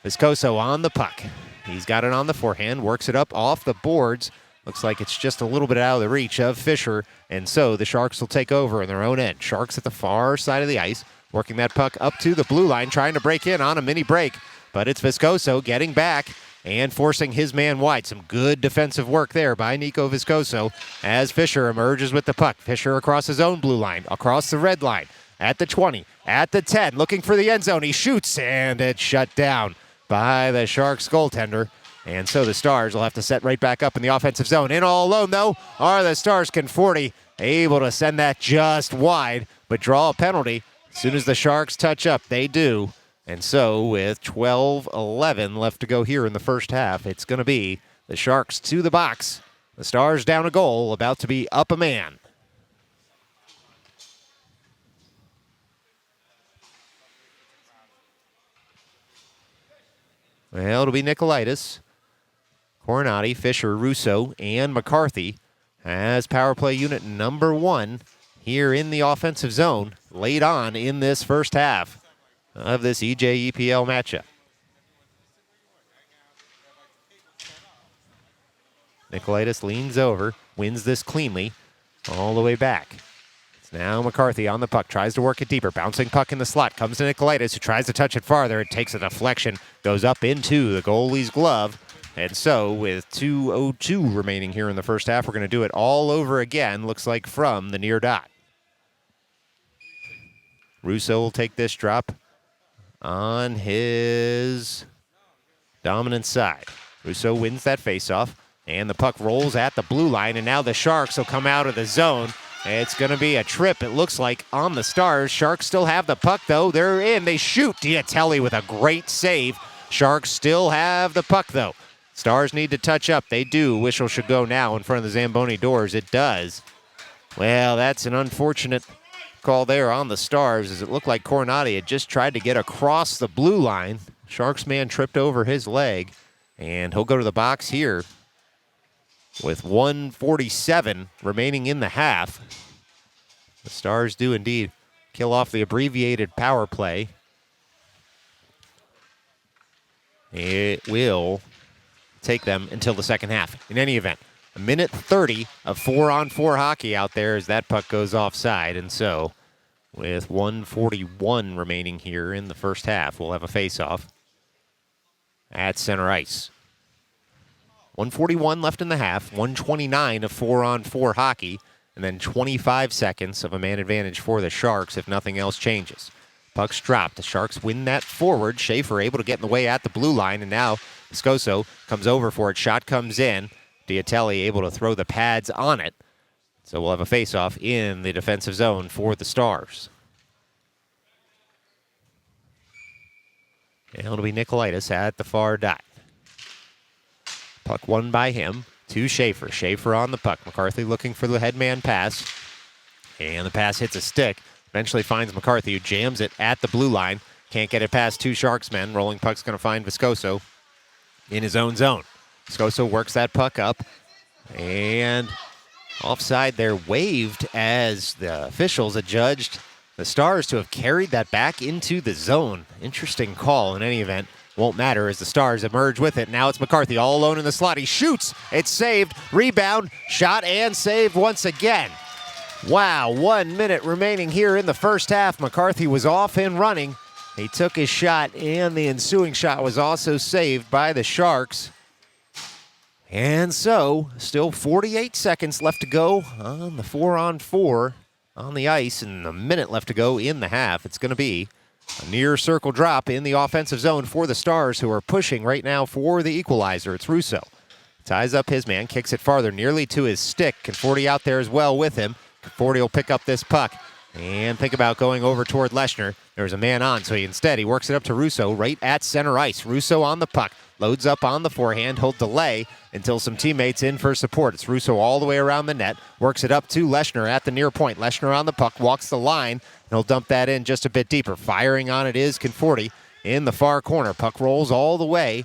Speaker 2: Viscoso on the puck. He's got it on the forehand, works it up off the boards. Looks like it's just a little bit out of the reach of Fisher, and so the Sharks will take over in their own end. Sharks at the far side of the ice, working that puck up to the blue line, trying to break in on a mini break, but it's Viscoso getting back and forcing his man wide. Some good defensive work there by Nico Viscoso as Fisher emerges with the puck. Fisher across his own blue line, across the red line, at the 20, at the 10, looking for the end zone. He shoots, and it's shut down by the Sharks goaltender. And so the Stars will have to set right back up in the offensive zone. In all alone, though, are the Stars. Conforti able to send that just wide, but draw a penalty. As soon as the Sharks touch up, they do. And so with 12:11 left to go here in the first half, it's going to be the Sharks to the box. The Stars down a goal, about to be up a man. Well, it'll be Nikolaitis, Coronati, Fisher, Russo, and McCarthy as power play unit number 1 here in the offensive zone. late on in this first half of this EJEPL matchup. Nicolaitis leans over, wins this cleanly, all the way back. It's now McCarthy on the puck, tries to work it deeper. Bouncing puck in the slot, comes to Nicolaitis, who tries to touch it farther. It takes a deflection, goes up into the goalie's glove. And so, with 2:02 remaining here in the first half, we're going to do it all over again, looks like from the near dot. Russo will take this drop on his dominant side. Russo wins that faceoff. And the puck rolls at the blue line, and now the Sharks will come out of the zone. It's going to be a trip, it looks like, on the Stars. Sharks still have the puck, though. They're in. They shoot. Diatelli with a great save. Sharks still have the puck, though. Stars need to touch up. They do. Whistle should go now in front of the Zamboni doors. It does. Well, that's an unfortunate call there on the Stars, as it looked like Coronati had just tried to get across the blue line. Sharks man tripped over his leg, and he'll go to the box here with 1:47 remaining in the half. The Stars do indeed kill off the abbreviated power play. It will take them until the second half. In any event, a minute 30 of 4-on-4 hockey out there as that puck goes offside. And so, with 1:41 remaining here in the first half, we'll have a face-off at center ice. 1:41 left in the half, 1:29 of 4-on-4 hockey, and then 25 seconds of a man advantage for the Sharks if nothing else changes. Puck's dropped. The Sharks win that forward. Schaefer able to get in the way at the blue line, and now Viscoso comes over for it. Shot comes in. Diatelli able to throw the pads on it. So we'll have a face-off in the defensive zone for the Stars. And it'll be Nicolaitis at the far dot. Puck won by him to Schaefer. Schaefer on the puck. McCarthy looking for the headman pass. And the pass hits a stick. Eventually finds McCarthy, who jams it at the blue line. Can't get it past two Sharks men. Rolling puck's going to find Viscoso in his own zone. Viscoso works that puck up. And offside there, waved as the officials adjudged the Stars to have carried that back into the zone. Interesting call in any event. Won't matter as the Stars emerge with it. Now it's McCarthy all alone in the slot. He shoots. It's saved. Rebound. Shot and save once again. Wow, 1 minute remaining here in the first half. McCarthy was off and running. He took his shot, and the ensuing shot was also saved by the Sharks. And so, still 48 seconds left to go on the 4-on-4 on the ice, and a minute left to go in the half. It's going to be a near circle drop in the offensive zone for the Stars, who are pushing right now for the equalizer. It's Russo. Ties up his man, kicks it farther, nearly to his stick. Conforti out there as well with him. Conforti will pick up this puck and think about going over toward Leshner. There's a man on, so he works it up to Russo right at center ice. Russo on the puck, loads up on the forehand. He'll delay until some teammates in for support. It's Russo all the way around the net, works it up to Leshner at the near point. Leshner on the puck, walks the line, and he'll dump that in just a bit deeper. Firing on it is Conforti in the far corner. Puck rolls all the way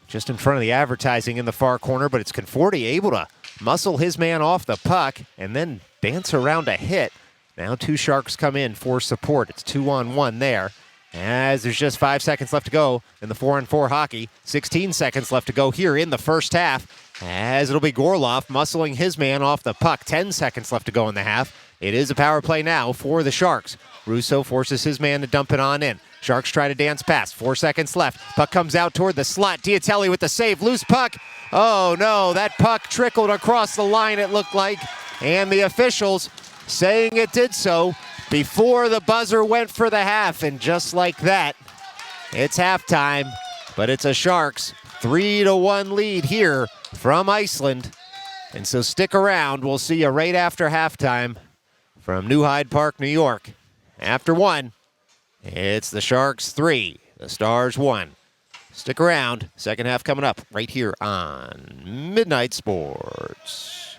Speaker 2: just in front of the advertising in the far corner, but it's Conforti able to muscle his man off the puck and then dance around a hit. Now two Sharks come in for support. It's 2-on-1 there. As there's just 5 seconds left to go in the 4-on-4 hockey. 16 seconds left to go here in the first half. As it'll be Gorloff muscling his man off the puck. 10 seconds left to go in the half. It is a power play now for the Sharks. Russo forces his man to dump it on in. Sharks try to dance past. 4 seconds left. Puck comes out toward the slot. Diatelli with the save. Loose puck. Oh no, that puck trickled across the line, it looked like. And the officials saying it did so before the buzzer went for the half. And just like that, it's halftime. But it's a Sharks 3-1 lead here from Iceland. And so stick around. We'll see you right after halftime from New Hyde Park, New York. After one, it's the Sharks 3, the Stars 1. Stick around. Second half coming up right here on Midnight Sports.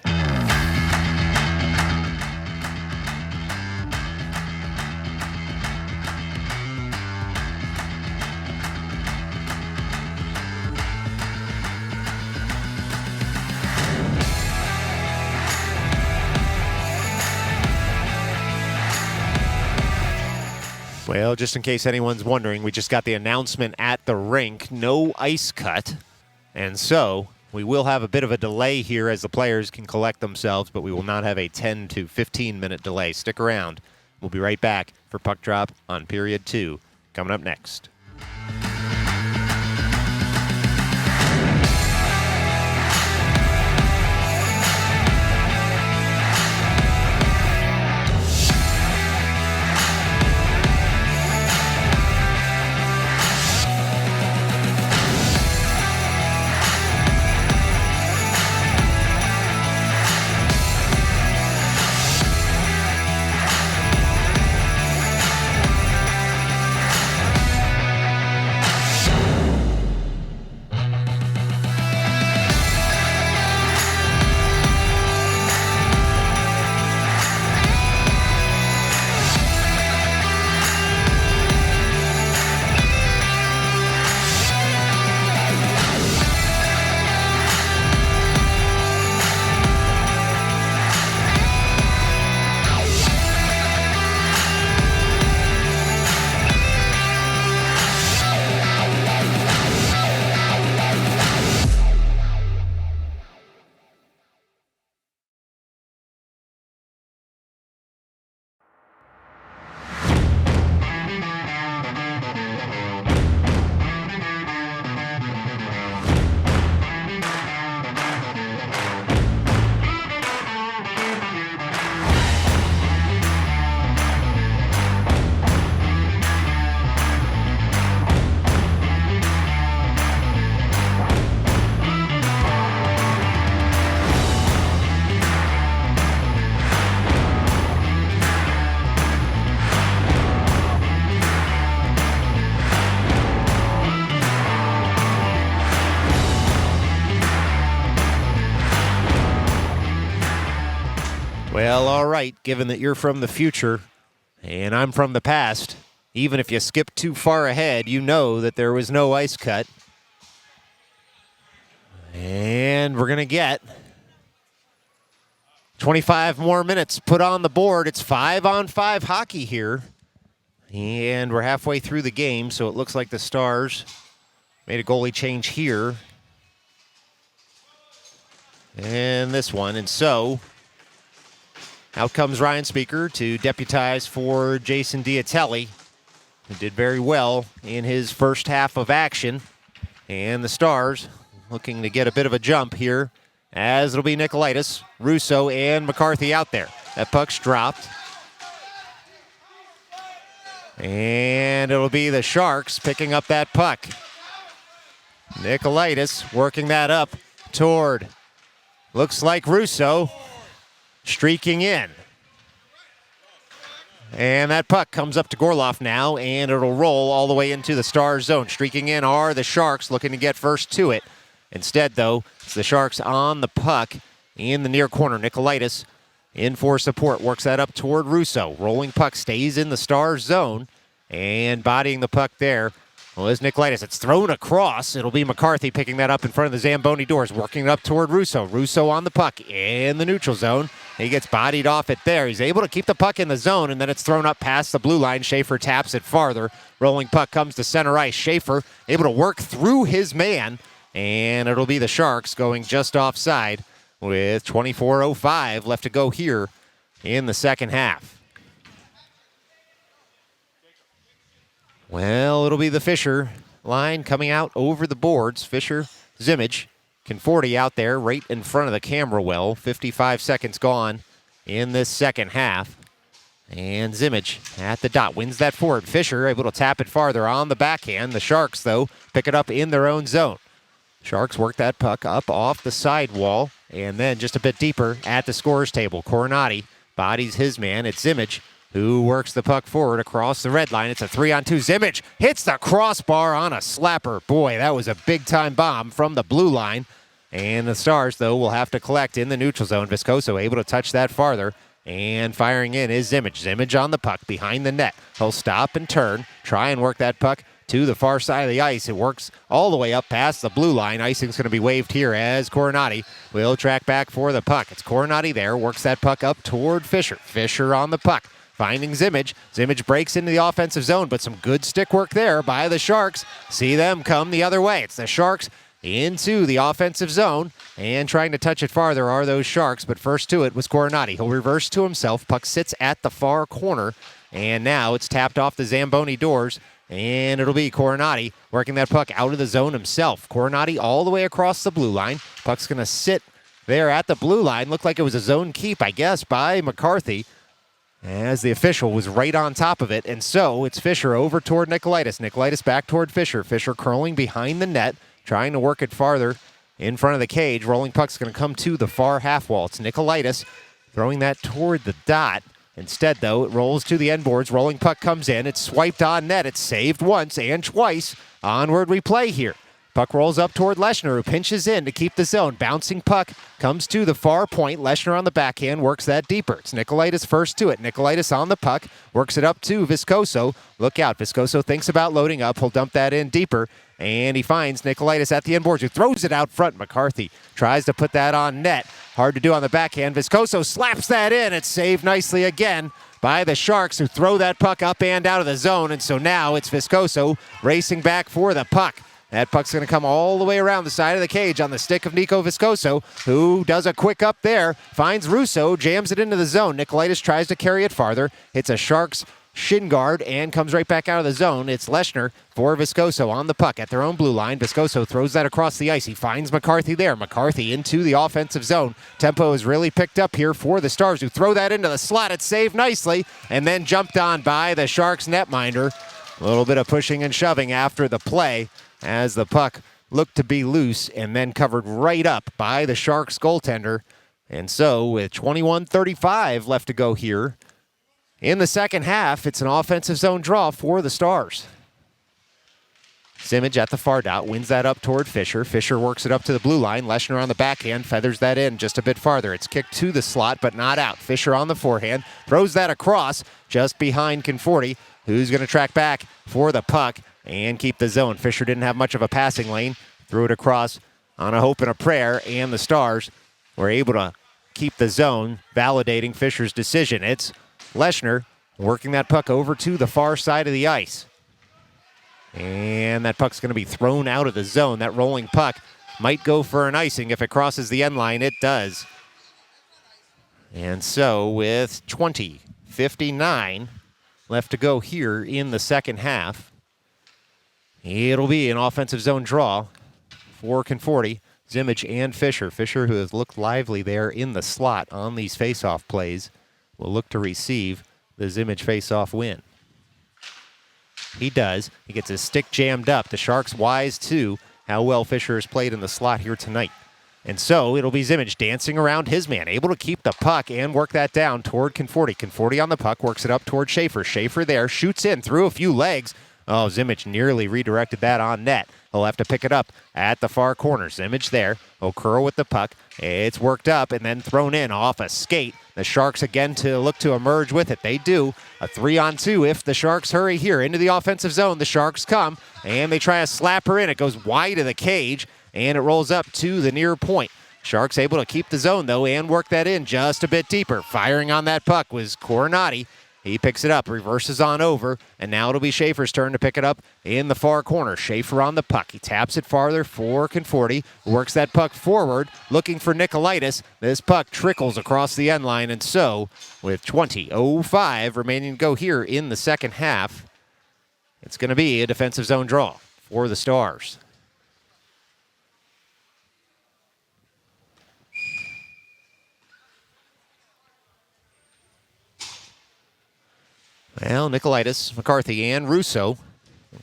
Speaker 2: Well, just in case anyone's wondering, we just got the announcement at the rink, no ice cut. And so we will have a bit of a delay here as the players can collect themselves, but we will not have a 10 to 15 minute delay. Stick around. We'll be right back for Puck Drop on Period 2, coming up next. Well, all right, given that you're from the future and I'm from the past, even if you skip too far ahead, you know that there was no ice cut. And we're going to get 25 more minutes put on the board. It's 5-on-5 hockey here. And we're halfway through the game, so it looks like the Stars made a goalie change here. And this one, and so out comes Ryan Speaker to deputize for Jason Diatelli, who did very well in his first half of action. And the Stars looking to get a bit of a jump here, as it'll be Nicolaitis, Russo, and McCarthy out there. That puck's dropped. And it'll be the Sharks picking up that puck. Nicolaitis working that up toward, looks like Russo, streaking in. And that puck comes up to Gorloff now, and it'll roll all the way into the Stars zone. Streaking in are the Sharks, looking to get first to it. Instead, though, it's the Sharks on the puck in the near corner. Nicolaitis in for support, works that up toward Russo. Rolling puck stays in the Stars zone, and bodying the puck there. Well, is Nicolaitis. It's thrown across. It'll be McCarthy picking that up in front of the Zamboni doors, working it up toward Russo. Russo on the puck in the neutral zone. He gets bodied off it there. He's able to keep the puck in the zone, and then it's thrown up past the blue line. Schaefer taps it farther. Rolling puck comes to center ice. Schaefer able to work through his man, and it'll be the Sharks going just offside with 24:05 left to go here in the second half. Well, it'll be the Fisher line coming out over the boards. Fisher, Zimmage, Conforti out there right in front of the camera well. 55 seconds gone in this second half. And Zimmage at the dot wins that forward. Fisher able to tap it farther on the backhand. The Sharks, though, pick it up in their own zone. Sharks work that puck up off the sidewall and then just a bit deeper at the scorer's table. Coronati bodies his man. It's Zimmage who works the puck forward across the red line. It's a 3-on-2. Zimmage hits the crossbar on a slapper. Boy, that was a big-time bomb from the blue line. And the Stars, though, will have to collect in the neutral zone. Viscoso able to touch that farther. And firing in is Zimmage. Zimmage on the puck behind the net. He'll stop and turn, try and work that puck to the far side of the ice. It works all the way up past the blue line. Icing's going to be waved here as Coronati will track back for the puck. It's Coronati there, works that puck up toward Fisher. Fisher on the puck. finding Zimmage. Zimmage breaks into the offensive zone, but some good stick work there by the Sharks. See them come the other way. It's the Sharks into the offensive zone, and trying to touch it farther are those Sharks, but first to it was Coronati. He'll reverse to himself. Puck sits at the far corner, and now it's tapped off the Zamboni doors, and it'll be Coronati working that puck out of the zone himself. Coronati all the way across the blue line. Puck's going to sit there at the blue line. Looked like it was a zone keep, I guess, by McCarthy, as the official was right on top of it. And so it's Fisher over toward Nicolaitis. Nicolaitis back toward Fisher. Fisher curling behind the net, trying to work it farther in front of the cage. Rolling puck's going to come to the far half wall. It's Nicolaitis throwing that toward the dot. Instead, though, it rolls to the end boards. Rolling puck comes in. It's swiped on net. It's saved once and twice. Onward we play here. Puck rolls up toward Leshner, who pinches in to keep the zone. Bouncing puck comes to the far point. Leshner on the backhand works that deeper. It's Nicolaitis first to it. Nicolaitis on the puck, works it up to Viscoso. Look out, Viscoso thinks about loading up. He'll dump that in deeper, and he finds Nicolaitis at the end boards, who throws it out front. McCarthy tries to put that on net. Hard to do on the backhand. Viscoso slaps that in. It's saved nicely again by the Sharks, who throw that puck up and out of the zone, and so now it's Viscoso racing back for the puck. That puck's going to come all the way around the side of the cage on the stick of Nico Viscoso, who does a quick up there, finds Russo, jams it into the zone. Nicolaitis tries to carry it farther, hits a Sharks shin guard, and comes right back out of the zone. It's Leshner for Viscoso on the puck at their own blue line. Viscoso throws that across the ice. He finds McCarthy there. McCarthy into the offensive zone. Tempo is really picked up here for the Stars, who throw that into the slot. It's saved nicely, and then jumped on by the Sharks netminder. A little bit of pushing and shoving after the play, as the puck looked to be loose and then covered right up by the Sharks goaltender. And so with 21:35 left to go here in the second half, it's an offensive zone draw for the Stars. Zimmage at the far dot, wins that up toward Fisher. Fisher works it up to the blue line. Leshner on the backhand, feathers that in just a bit farther. It's kicked to the slot, but not out. Fisher on the forehand, throws that across just behind Conforti, who's going to track back for the puck and keep the zone. Fisher didn't have much of a passing lane, threw it across on a hope and a prayer, and the Stars were able to keep the zone, validating Fisher's decision. It's Leshner working that puck over to the far side of the ice. And that puck's going to be thrown out of the zone. That rolling puck might go for an icing. If it crosses the end line, it does. And so with 20:59 left to go here in the second half, it'll be an offensive zone draw for Conforti, Zimmage, and Fisher. Fisher, who has looked lively there in the slot on these face-off plays, will look to receive the Zimmage face-off win. He does. He gets his stick jammed up. The Sharks wise to how well Fisher has played in the slot here tonight. And so it'll be Zimmage dancing around his man, able to keep the puck and work that down toward Conforti. Conforti on the puck, works it up toward Schaefer. Schaefer there, shoots in through a few legs. Oh, Zimmage nearly redirected that on net. He'll have to pick it up at the far corner. Zimmage there. O'Curl with the puck. It's worked up and then thrown in off a skate. The Sharks again to look to emerge with it. They do. A 3-on-2 if the Sharks hurry here into the offensive zone. The Sharks come and they try to slap her in. It goes wide of the cage and it rolls up to the near point. Sharks able to keep the zone though and work that in just a bit deeper. Firing on that puck was Coronati. He picks it up, reverses on over, and now it'll be Schaefer's turn to pick it up in the far corner. Schaefer on the puck. He taps it farther for Conforti, works that puck forward, looking for Nicolaitis. This puck trickles across the end line, and so, with 20:05 remaining to go here in the second half, it's going to be a defensive zone draw for the Stars. Well, Nicolaitis, McCarthy, and Russo,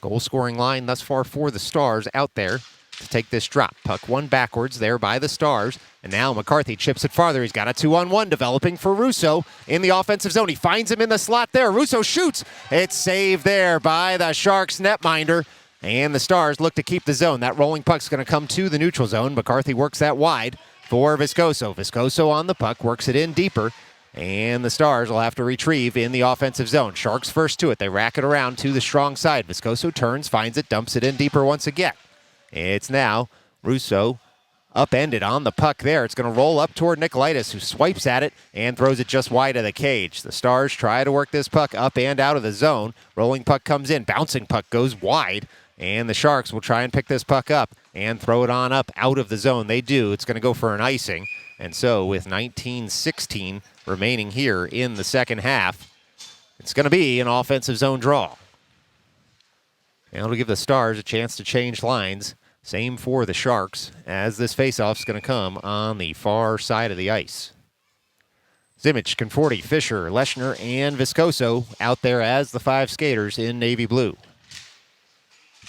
Speaker 2: goal-scoring line thus far for the Stars out there to take this drop. Puck one backwards there by the Stars, and now McCarthy chips it farther. He's got a 2-on-1 developing for Russo in the offensive zone. He finds him in the slot there. Russo shoots. It's saved there by the Sharks netminder, and the Stars look to keep the zone. That rolling puck's going to come to the neutral zone. McCarthy works that wide for Viscoso. Viscoso on the puck, works it in deeper. And the Stars will have to retrieve in the offensive zone. Sharks first to it. They rack it around to the strong side. Viscoso turns, finds it, dumps it in deeper once again. It's now Russo upended on the puck there. It's going to roll up toward Nicolaitis, who swipes at it and throws it just wide of the cage. The Stars try to work this puck up and out of the zone. Rolling puck comes in. Bouncing puck goes wide. And the Sharks will try and pick this puck up and throw it on up out of the zone. They do. It's going to go for an icing. And so with 19:16 remaining here in the second half, it's going to be an offensive zone draw. And it'll give the Stars a chance to change lines. Same for the Sharks, as this faceoff is going to come on the far side of the ice. Zimmich, Conforti, Fisher, Leshner, and Viscoso out there as the 5 skaters in navy blue.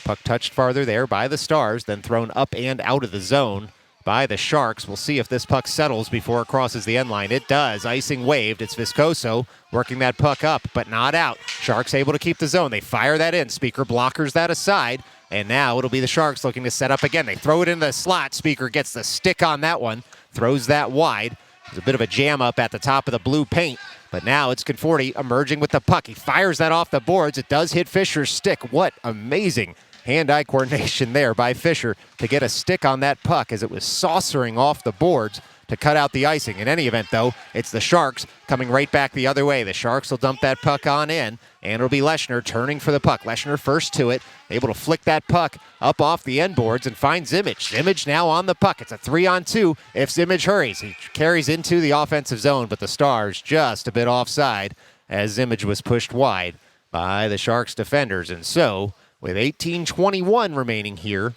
Speaker 2: Puck touched farther there by the Stars, then thrown up and out of the zone by the Sharks. We'll see if this puck settles before it crosses the end line. It does. Icing waved. It's Viscoso working that puck up, but not out. Sharks able to keep the zone. They fire that in. Speaker blockers that aside, and now it'll be the Sharks looking to set up again. They throw it in the slot. Speaker gets the stick on that one, throws that wide. There's a bit of a jam up at the top of the blue paint, but now it's Conforti emerging with the puck. He fires that off the boards. It does hit Fisher's stick. What amazing hand-eye coordination there by Fisher to get a stick on that puck as it was saucering off the boards to cut out the icing. In any event, though, it's the Sharks coming right back the other way. The Sharks will dump that puck on in, and it'll be Leshner turning for the puck. Leshner first to it, able to flick that puck up off the end boards and find Zimmich. Zimmich now on the puck. It's a 3-on-2 if Zimmich hurries. He carries into the offensive zone, but the Stars just a bit offside as Zimmich was pushed wide by the Sharks defenders. And so, with 18:21 remaining here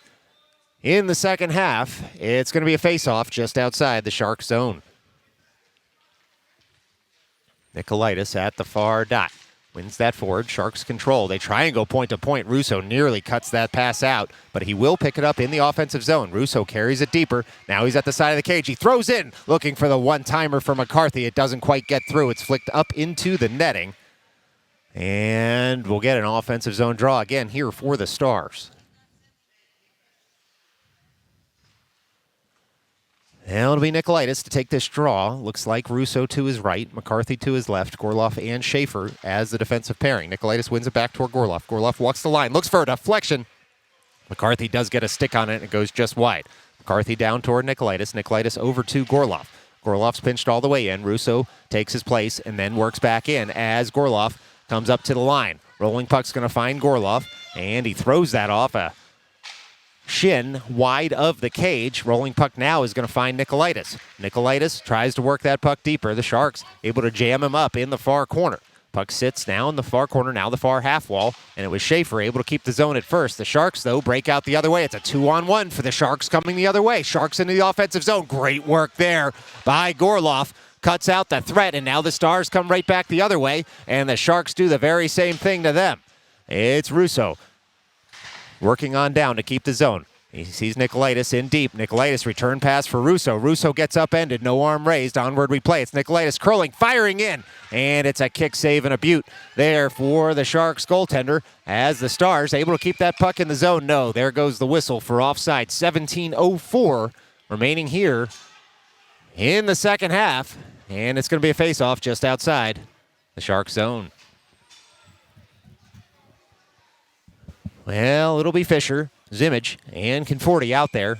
Speaker 2: in the second half, it's going to be a face-off just outside the Sharks zone. Nicolaitis at the far dot. Wins that forward. Sharks control. They try and go point-to-point. Russo nearly cuts that pass out, but he will pick it up in the offensive zone. Russo carries it deeper. Now he's at the side of the cage. He throws in, looking for the one-timer for McCarthy. It doesn't quite get through. It's flicked up into the netting. And we'll get an offensive zone draw again here for the Stars. Now it'll be Nicolaitis to take this draw. Looks like Russo to his right, McCarthy to his left, Gorloff and Schaefer as the defensive pairing. Nicolaitis wins it back toward Gorloff. Gorloff walks the line, looks for a deflection. McCarthy does get a stick on it, and it goes just wide. McCarthy down toward Nicolaitis. Nicolaitis over to Gorloff. Gorloff's pinched all the way in. Russo takes his place and then works back in as Gorloff comes up to the line. Rolling puck's going to find Gorloff, and he throws that off a shin wide of the cage. Rolling puck now is going to find Nicolaitis. Nicolaitis tries to work that puck deeper. The Sharks able to jam him up in the far corner. Puck sits now in the far corner, now the far half wall, and it was Schaefer able to keep the zone at first. The Sharks, though, break out the other way. It's a 2-on-1 for the Sharks coming the other way. Sharks into the offensive zone. Great work there by Gorloff. Cuts out the threat, and now the Stars come right back the other way, and the Sharks do the very same thing to them. It's Russo working on down to keep the zone. He sees Nicolaitis in deep. Nicolaitis return pass for Russo. Russo gets upended, no arm raised. Onward we play. It's Nicolaitis curling, firing in, and it's a kick save and a beaut there for the Sharks goaltender as the Stars able to keep that puck in the zone. No, there goes the whistle for offside. 17:04 remaining here in the second half. And it's going to be a face-off just outside the Shark zone. Well, it'll be Fisher, Zimmich, and Conforti out there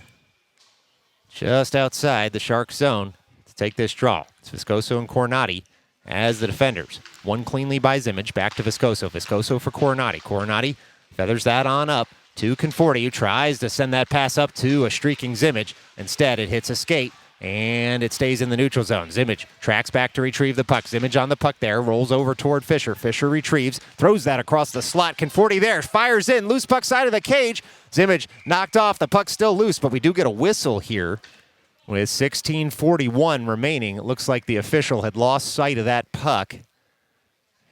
Speaker 2: just outside the Shark zone to take this draw. It's Viscoso and Coronati as the defenders. One cleanly by Zimmich, back to Viscoso. Viscoso for Coronati. Coronati feathers that on up to Conforti, who tries to send that pass up to a streaking Zimmich. Instead, it hits a skate. And it stays in the neutral zone. Zimmich tracks back to retrieve the puck. Zimmich on the puck there, rolls over toward Fisher. Fisher retrieves, throws that across the slot. Conforti there, fires in, loose puck side of the cage. Zimmich knocked off, the puck's still loose, but we do get a whistle here with 16:41 remaining. It looks like the official had lost sight of that puck.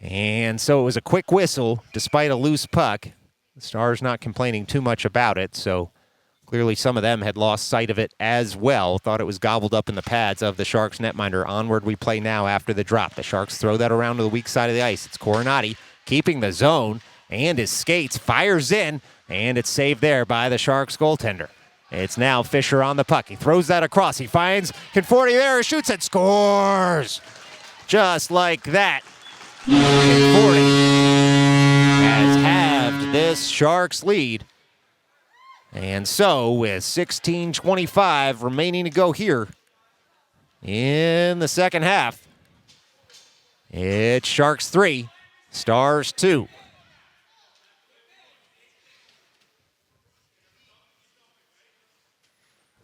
Speaker 2: And so it was a quick whistle, despite a loose puck. The Stars not complaining too much about it, so clearly some of them had lost sight of it as well. Thought it was gobbled up in the pads of the Sharks netminder. Onward we play now after the drop. The Sharks throw that around to the weak side of the ice. It's Coronati keeping the zone, and his skates fires in, and it's saved there by the Sharks goaltender. It's now Fisher on the puck. He throws that across. He finds Conforti there, shoots it, scores! Just like that. Conforti has halved this Sharks lead And so, with 16:25 remaining to go here in the second half, it's Sharks 3, Stars 2.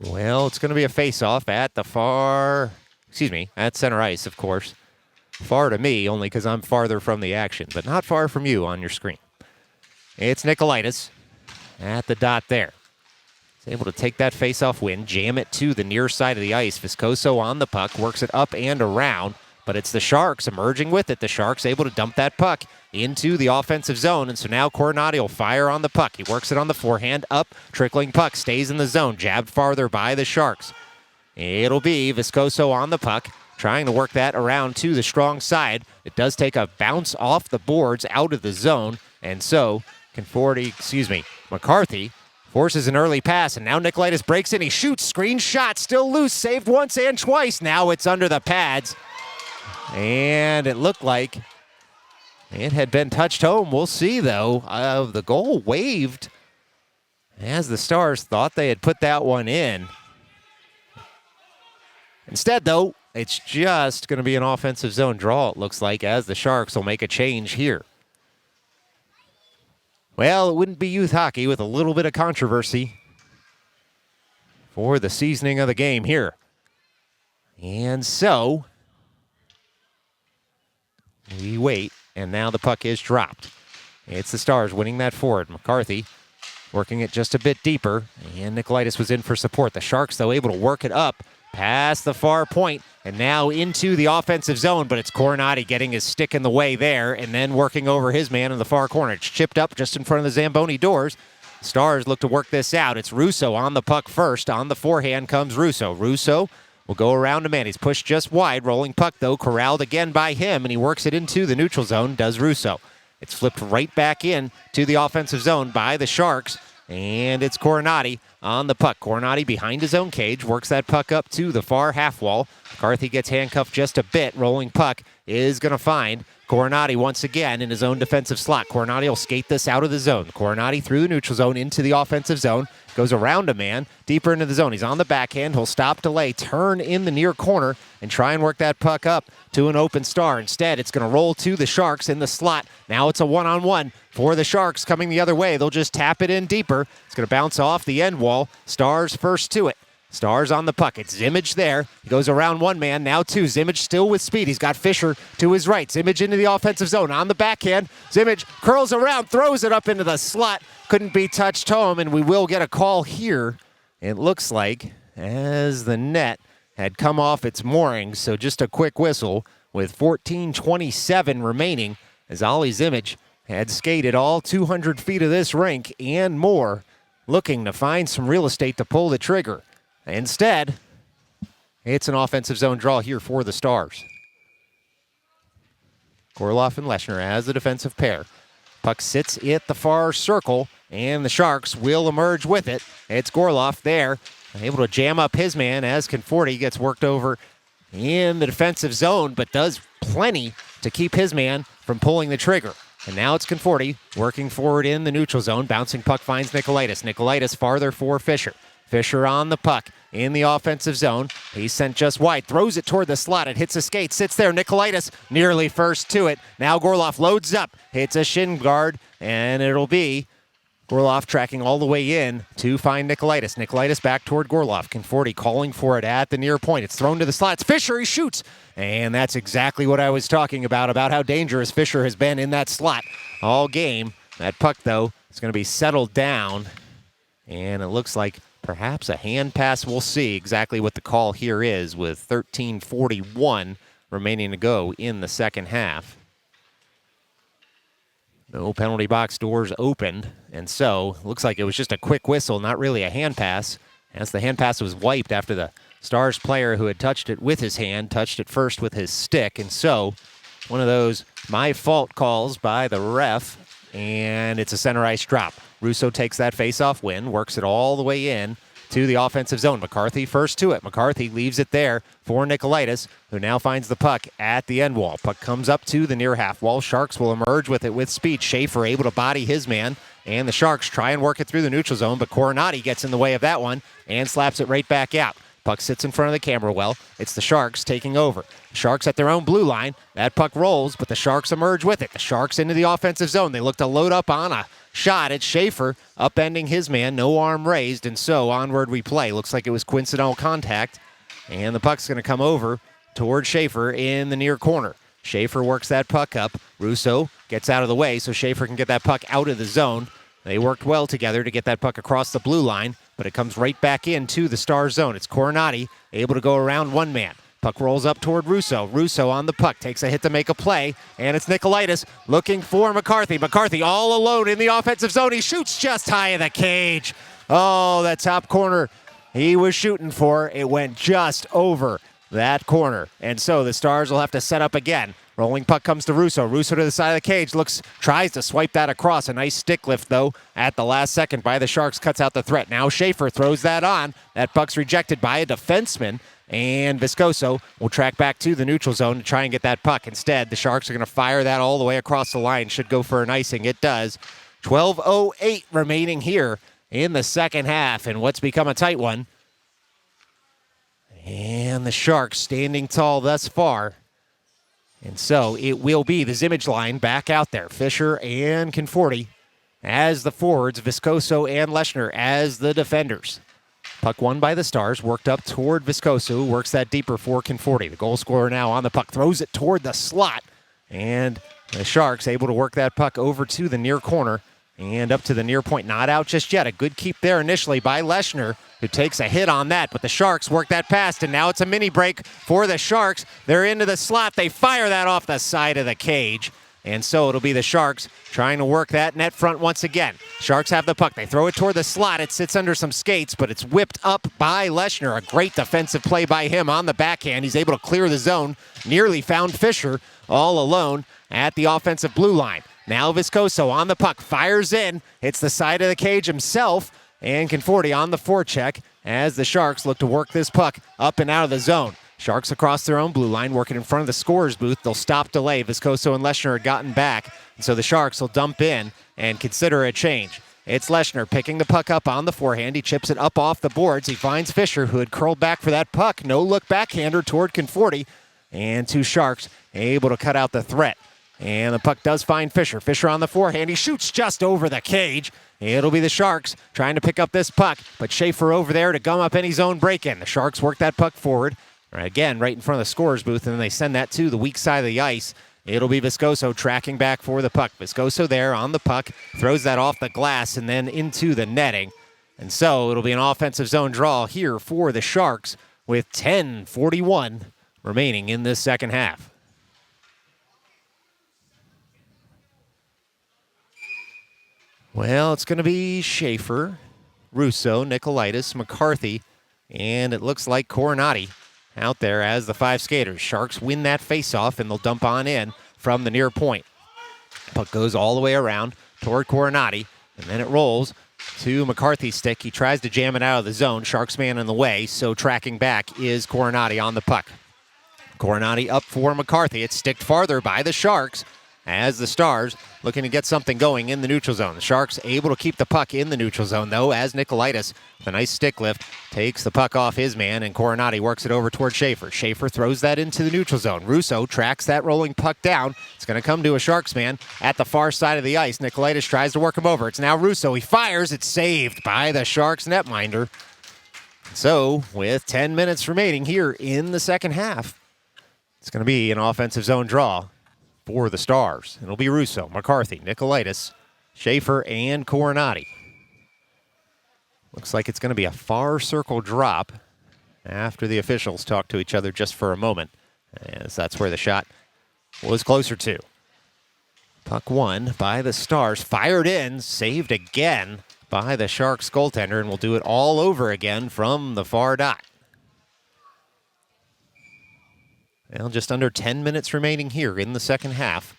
Speaker 2: Well, it's going to be a face-off at at center ice, of course. Far to me, only because I'm farther from the action, but not far from you on your screen. It's Nikolaitis at the dot there. He's able to take that face-off win, jam it to the near side of the ice. Viscoso on the puck, works it up and around, but it's the Sharks emerging with it. The Sharks able to dump that puck into the offensive zone, and so now Coronati will fire on the puck. He works it on the forehand, up, trickling puck, stays in the zone, jabbed farther by the Sharks. It'll be Viscoso on the puck, trying to work that around to the strong side. It does take a bounce off the boards out of the zone, and so McCarthy forces an early pass, and now Nikolaitis breaks in. He shoots, screen shot, still loose, saved once and twice. Now it's under the pads, and it looked like it had been touched home. We'll see, though. The goal waved as the Stars thought they had put that one in. Instead, though, it's just going to be an offensive zone draw, it looks like, as the Sharks will make a change here. Well, it wouldn't be youth hockey with a little bit of controversy for the seasoning of the game here. And so, we wait, and now the puck is dropped. It's the Stars winning that forward. McCarthy working it just a bit deeper, and Nikolaitis was in for support. The Sharks, though, able to work it up past the far point, and now into the offensive zone, but it's Coronati getting his stick in the way there, and then working over his man in the far corner. It's chipped up just in front of the Zamboni doors. Stars look to work this out. It's Russo on the puck first. On the forehand comes Russo. Russo will go around a man. He's pushed just wide. Rolling puck, though, corralled again by him, and he works it into the neutral zone, does Russo. It's flipped right back in to the offensive zone by the Sharks, and it's Coronati on the puck. Coronati behind his own cage, works that puck up to the far half wall. McCarthy gets handcuffed just a bit. Rolling puck is going to find Coronati once again in his own defensive slot. Coronati will skate this out of the zone. Coronati through the neutral zone into the offensive zone. Goes around a man, deeper into the zone. He's on the backhand. He'll stop, delay, turn in the near corner, and try and work that puck up to an open Star. Instead, it's going to roll to the Sharks in the slot. Now it's a one-on-one for the Sharks coming the other way. They'll just tap it in deeper. It's going to bounce off the end wall. Stars first to it. Stars on the puck. It's Zimmage there. He goes around one man, now two. Zimmage still with speed. He's got Fisher to his right. Zimmage into the offensive zone. On the backhand, Zimmage curls around, throws it up into the slot. Couldn't be touched home, and we will get a call here. It looks like as the net had come off its moorings, so just a quick whistle with 14:27 remaining as Ollie Zimmage had skated all 200 feet of this rink and more, looking to find some real estate to pull the trigger. Instead, it's an offensive zone draw here for the Stars. Gorloff and Leshner as the defensive pair. Puck sits at the far circle, and the Sharks will emerge with it. It's Gorloff there, able to jam up his man as Conforti gets worked over in the defensive zone, but does plenty to keep his man from pulling the trigger. And now it's Conforti working forward in the neutral zone. Bouncing puck finds Nikolaitis. Nikolaitis farther for Fisher. Fisher on the puck in the offensive zone. He's sent just wide. Throws it toward the slot. It hits a skate. Sits there. Nikolaitis nearly first to it. Now Gorloff loads up. Hits a shin guard. And it'll be Gorloff tracking all the way in to find Nikolaitis. Nikolaitis back toward Gorloff. Conforti calling for it at the near point. It's thrown to the slot. It's Fisher. He shoots. And that's exactly what I was talking about how dangerous Fisher has been in that slot all game. That puck, though, is going to be settled down. And it looks like perhaps a hand pass. We'll see exactly what the call here is with 13:41 remaining to go in the second half. No penalty box doors opened, and so looks like it was just a quick whistle, not really a hand pass, as the hand pass was wiped after the Stars player who had touched it with his hand touched it first with his stick, and so one of those my fault calls by the ref, and it's a center ice drop. Russo takes that face-off win, works it all the way in to the offensive zone. McCarthy first to it. McCarthy leaves it there for Nicolaitis, who now finds the puck at the end wall. Puck comes up to the near half wall. Sharks will emerge with it with speed. Schaefer able to body his man, and the Sharks try and work it through the neutral zone, but Coronati gets in the way of that one and slaps it right back out. Puck sits in front of the camera well. It's the Sharks taking over. The Sharks at their own blue line. That puck rolls, but the Sharks emerge with it. The Sharks into the offensive zone. They look to load up on a shot at Schaefer, upending his man, no arm raised, and so onward we play. Looks like it was coincidental contact, and the puck's going to come over toward Schaefer in the near corner. Schaefer works that puck up. Russo gets out of the way so Schaefer can get that puck out of the zone. They worked well together to get that puck across the blue line, but it comes right back into the Stars zone. It's Coronati able to go around one man. Puck rolls up toward Russo. Russo on the puck, takes a hit to make a play, and it's Nicolaitis looking for McCarthy. McCarthy all alone in the offensive zone. He shoots just high of the cage. Oh, that top corner he was shooting for, it went just over that corner. And so the Stars will have to set up again. Rolling puck comes to Russo. Russo to the side of the cage. Tries to swipe that across. A nice stick lift, though, at the last second by the Sharks. Cuts out the threat. Now Schaefer throws that on. That puck's rejected by a defenseman. And Viscoso will track back to the neutral zone to try and get that puck. Instead, the Sharks are going to fire that all the way across the line. Should go for an icing. It does. 12:08 remaining here in the second half. And what's become a tight one. And the Sharks standing tall thus far. And so it will be the Zimmage line back out there. Fisher and Conforti as the forwards, Viscoso and Leshner as the defenders. Puck won by the Stars, worked up toward Viscoso, who works that deeper for Conforti. The goal scorer now on the puck, throws it toward the slot, and the Sharks able to work that puck over to the near corner and up to the near point. Not out just yet. A good keep there initially by Leshner, who takes a hit on that, but the Sharks work that past, and now it's a mini break for the Sharks. They're into the slot. They fire that off the side of the cage, and so it'll be the Sharks trying to work that net front once again. Sharks have the puck. They throw it toward the slot. It sits under some skates, but it's whipped up by Leshner. A great defensive play by him on the backhand. He's able to clear the zone. Nearly found Fisher all alone at the offensive blue line. Now Viscoso on the puck, fires in, hits the side of the cage himself, and Conforti on the forecheck as the Sharks look to work this puck up and out of the zone. Sharks across their own blue line, working in front of the scorer's booth. They'll stop delay. Viscoso and Leshner had gotten back, and so the Sharks will dump in and consider a change. It's Leshner picking the puck up on the forehand. He chips it up off the boards. He finds Fisher, who had curled back for that puck. No look backhander toward Conforti, and two Sharks able to cut out the threat. And the puck does find Fisher. Fisher on the forehand. He shoots just over the cage. It'll be the Sharks trying to pick up this puck, but Schaefer over there to gum up any zone break-in. The Sharks work that puck forward, again, right in front of the scorer's booth, and then they send that to the weak side of the ice. It'll be Viscoso tracking back for the puck. Viscoso there on the puck, throws that off the glass and then into the netting. And so it'll be an offensive zone draw here for the Sharks with 10:41 remaining in this second half. Well, it's going to be Schaefer, Russo, Nicolaitis, McCarthy, and it looks like Coronati out there as the five skaters. Sharks win that faceoff, and they'll dump on in from the near point. Puck goes all the way around toward Coronati, and then it rolls to McCarthy's stick. He tries to jam it out of the zone. Sharks man in the way, so tracking back is Coronati on the puck. Coronati up for McCarthy. It's sticked farther by the Sharks as the Stars looking to get something going in the neutral zone. The Sharks able to keep the puck in the neutral zone, though, as Nicolaitis, with a nice stick lift, takes the puck off his man, and Coronati works it over toward Schaefer. Schaefer throws that into the neutral zone. Russo tracks that rolling puck down. It's going to come to a Sharks man at the far side of the ice. Nicolaitis tries to work him over. It's now Russo. He fires. It's saved by the Sharks netminder. So, with 10 minutes remaining here in the second half, it's going to be an offensive zone draw for the Stars. It'll be Russo, McCarthy, Nicolaitis, Schaefer, and Coronati. Looks like it's going to be a far circle drop after the officials talk to each other just for a moment, as that's where the shot was closer to. Puck won by the Stars, fired in, saved again by the Sharks goaltender, and we'll do it all over again from the far dot. Well, just under 10 minutes remaining here in the second half.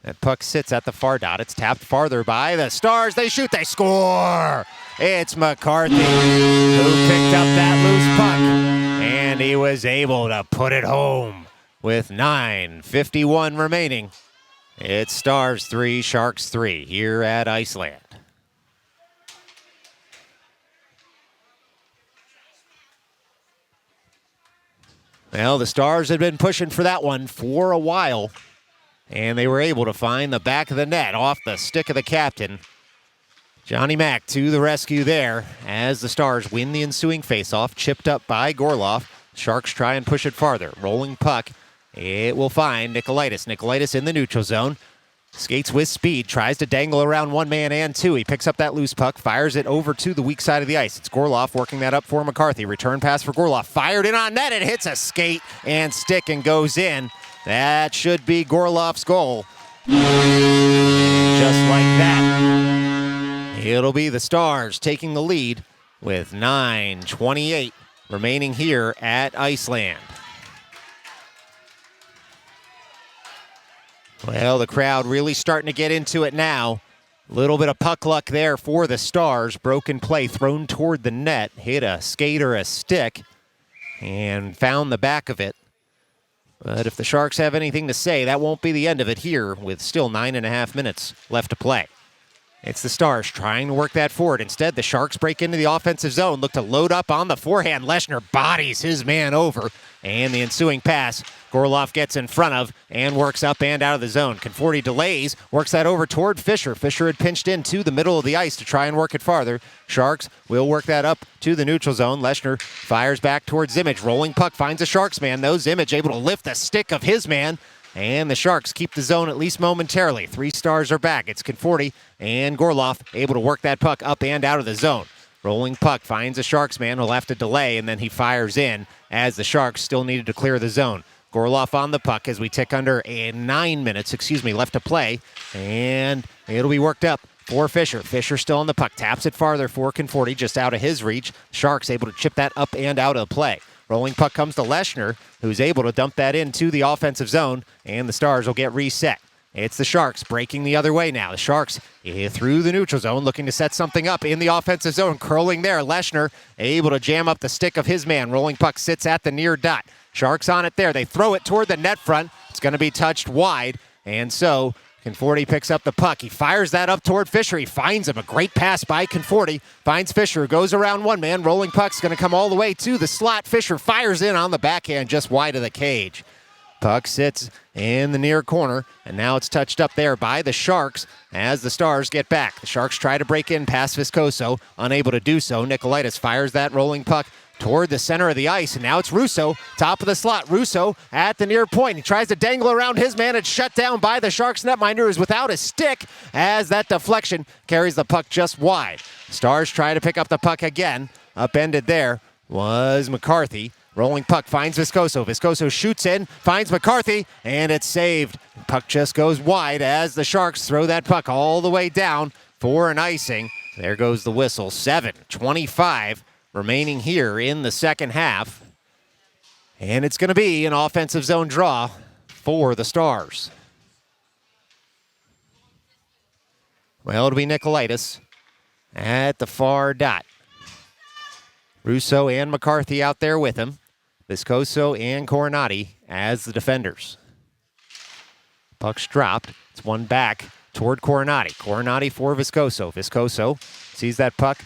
Speaker 2: That puck sits at the far dot. It's tapped farther by the Stars. They shoot, they score! It's McCarthy who picked up that loose puck, and he was able to put it home with 9:51 remaining. It's Stars 3, Sharks 3 here at Iceland. Well, the Stars had been pushing for that one for a while, and they were able to find the back of the net off the stick of the captain. Johnny Mack to the rescue there as the Stars win the ensuing faceoff, chipped up by Gorloff. Sharks try and push it farther. Rolling puck. It will find Nikolaitis. Nikolaitis in the neutral zone. Skates with speed, tries to dangle around one man and two. He picks up that loose puck, fires it over to the weak side of the ice. It's Gorloff working that up for McCarthy. Return pass for Gorloff. Fired in on net. It hits a skate and stick and goes in. That should be Gorloff's goal. And just like that, it'll be the Stars taking the lead with 9:28 remaining here at Iceland. Well, the crowd really starting to get into it now. A little bit of puck luck there for the Stars. Broken play thrown toward the net. Hit a skate or a stick and found the back of it. But if the Sharks have anything to say, that won't be the end of it here with still 9.5 minutes left to play. It's the Stars trying to work that forward. Instead, the Sharks break into the offensive zone, look to load up on the forehand. Leschner bodies his man over, and the ensuing pass, Gorloff gets in front of and works up and out of the zone. Conforti delays, works that over toward Fisher. Fisher had pinched into the middle of the ice to try and work it farther. Sharks will work that up to the neutral zone. Leschner fires back towards Zimmage. Rolling puck finds a Sharks man, though. Zimmage able to lift the stick of his man. And the Sharks keep the zone at least momentarily. 3 Stars are back. It's Conforti and Gorloff able to work that puck up and out of the zone. Rolling puck finds a Sharks man who'll have to delay, and then he fires in as the Sharks still needed to clear the zone. Gorloff on the puck as we tick under 9 minutes, left to play. And it'll be worked up for Fisher. Fisher still on the puck. Taps it farther for Conforti, just out of his reach. Sharks able to chip that up and out of play. Rolling puck comes to Leschner, who's able to dump that into the offensive zone, and the Stars will get reset. It's the Sharks breaking the other way now. The Sharks through the neutral zone, looking to set something up in the offensive zone. Curling there. Leschner able to jam up the stick of his man. Rolling puck sits at the near dot. Sharks on it there. They throw it toward the net front. It's going to be touched wide, and so Conforti picks up the puck. He fires that up toward Fisher. He finds him. A great pass by Conforti. Finds Fisher. Goes around one man. Rolling puck's going to come all the way to the slot. Fisher fires in on the backhand just wide of the cage. Puck sits in the near corner, and now it's touched up there by the Sharks as the Stars get back. The Sharks try to break in past Viscoso. Unable to do so. Nikolaitis fires that rolling puck toward the center of the ice, and now it's Russo, top of the slot. Russo at the near point. He tries to dangle around his man. It's shut down by the Sharks netminder, who's without a stick as that deflection carries the puck just wide. Stars try to pick up the puck again. Upended there was McCarthy. Rolling puck finds Viscoso. Viscoso shoots in, finds McCarthy, and it's saved. Puck just goes wide as the Sharks throw that puck all the way down for an icing. There goes the whistle. 7:25 remaining here in the second half. And it's going to be an offensive zone draw for the Stars. Well, it'll be Nikolaitis at the far dot. Russo and McCarthy out there with him. Viscoso and Coronati as the defenders. Puck's dropped. It's one back toward Coronati. Coronati for Viscoso. Viscoso sees that puck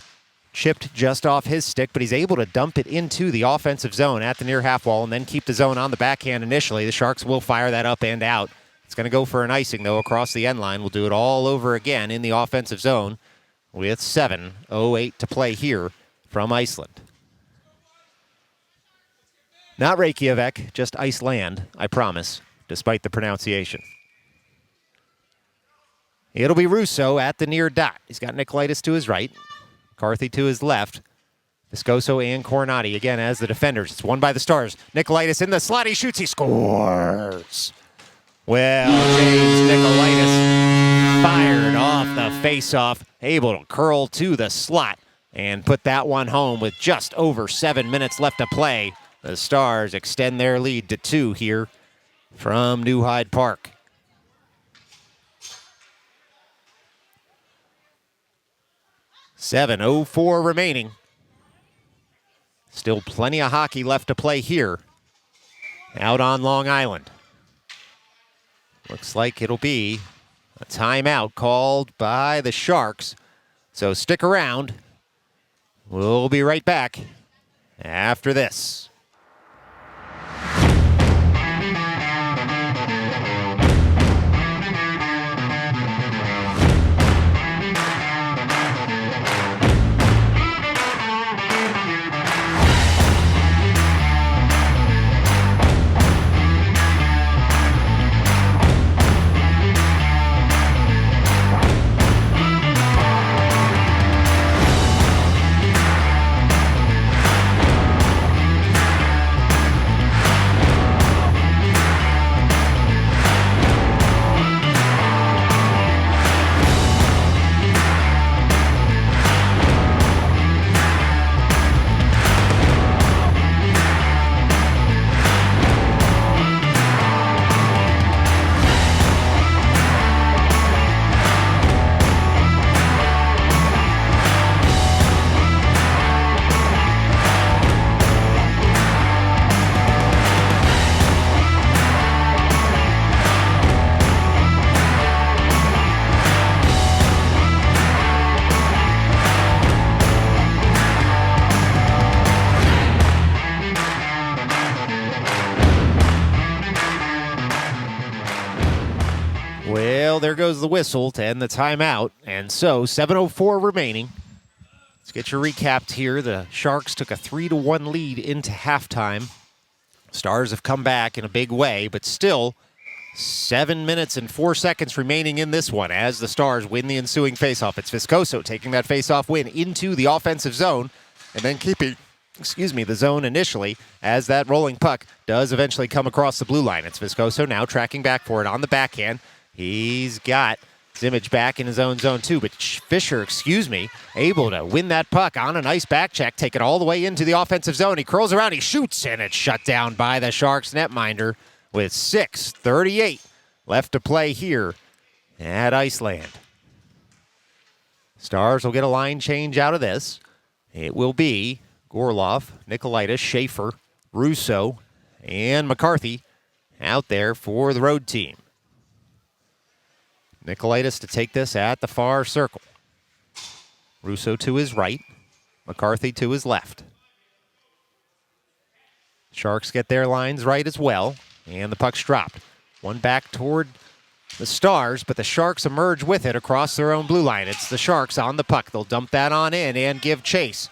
Speaker 2: chipped just off his stick, but he's able to dump it into the offensive zone at the near half wall and then keep the zone on the backhand initially. The Sharks will fire that up and out. It's going to go for an icing, though, across the end line. We'll do it all over again in the offensive zone with 7:08 to play here from Iceland. Not Reykjavik, just Iceland, I promise, despite the pronunciation. It'll be Russo at the near dot. He's got Nikolaitis to his right, McCarthy to his left. Viscoso and Coronati again as the defenders. It's won by the Stars. Nikolaitis in the slot. He shoots. He scores. Well, James Nikolaitis fired off the faceoff, able to curl to the slot and put that one home with just over 7 minutes left to play. The Stars extend their lead to 2 here from New Hyde Park. 7:04 remaining. Still plenty of hockey left to play here out on Long Island. Looks like it'll be a timeout called by the Sharks. So stick around. We'll be right back after this. Well, there goes the whistle to end the timeout. And so, 7:04 remaining. Let's get your recapped here. The Sharks took a 3-1 lead into halftime. Stars have come back in a big way, but still 7 minutes and 4 seconds remaining in this one as the Stars win the ensuing faceoff. It's Viscoso taking that faceoff win into the offensive zone and then keeping the zone initially as that rolling puck does eventually come across the blue line. It's Viscoso now tracking back for it on the backhand. He's got Zimmage back in his own zone too, but Fisher, able to win that puck on a nice back check, take it all the way into the offensive zone. He curls around, he shoots, and it's shut down by the Sharks netminder with 6:38 left to play here at Iceland. Stars will get a line change out of this. It will be Gorlov, Nikolaitis, Schaefer, Russo, and McCarthy out there for the road team. Nikolaitis to take this at the far circle. Russo to his right. McCarthy to his left. Sharks get their lines right as well. And the puck's dropped. One back toward the Stars, but the Sharks emerge with it across their own blue line. It's the Sharks on the puck. They'll dump that on in and give chase.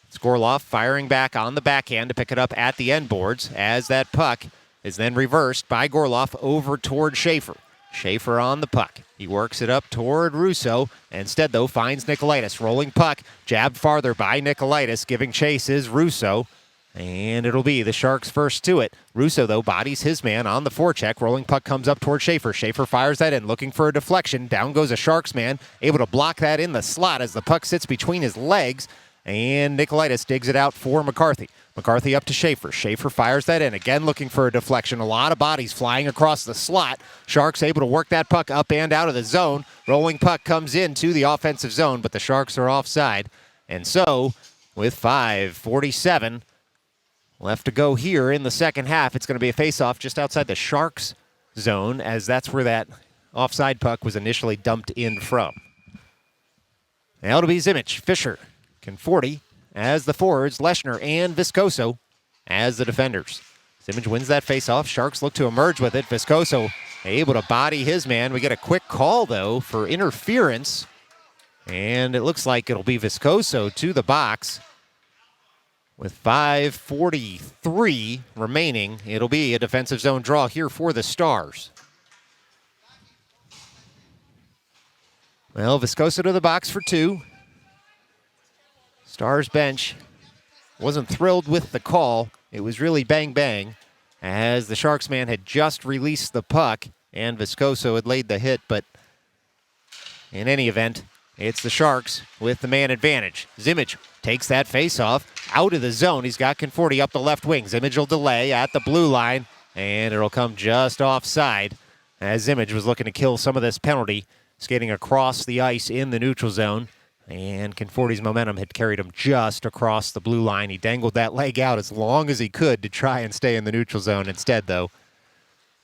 Speaker 2: It's Gorlov firing back on the backhand to pick it up at the end boards as that puck is then reversed by Gorlov over toward Schaefer. Schaefer on the puck. He works it up toward Russo. Instead, though, finds Nikolaitis. Rolling puck, jabbed farther by Nikolaitis. Giving chase is Russo. And it'll be the Sharks first to it. Russo, though, bodies his man on the forecheck. Rolling puck comes up toward Schaefer. Schaefer fires that in, looking for a deflection. Down goes a Sharks man, able to block that in the slot as the puck sits between his legs. And Nikolaitis digs it out for McCarthy. McCarthy up to Schaefer. Schaefer fires that in, again looking for a deflection. A lot of bodies flying across the slot. Sharks able to work that puck up and out of the zone. Rolling puck comes into the offensive zone, but the Sharks are offside. And so, with 5:47 left to go here in the second half, it's going to be a face-off just outside the Sharks zone, as that's where that offside puck was initially dumped in from. Now it'll be Zimmage, Fisher, Conforti as the forwards, Leshner and Viscoso as the defenders. Zimmage wins that face-off. Sharks look to emerge with it. Viscoso able to body his man. We get a quick call, though, for interference. And it looks like it'll be Viscoso to the box. With 5:43 remaining, it'll be a defensive zone draw here for the Stars. Well, Viscoso to the box for two. Stars bench wasn't thrilled with the call. It was really bang-bang as the Sharks man had just released the puck and Viscoso had laid the hit, but in any event, it's the Sharks with the man advantage. Zimmage takes that face-off out of the zone. He's got Conforti up the left wing. Zimmage will delay at the blue line, and it'll come just offside as Zimmage was looking to kill some of this penalty, skating across the ice in the neutral zone. And Conforti's momentum had carried him just across the blue line. He dangled that leg out as long as he could to try and stay in the neutral zone. Instead, though,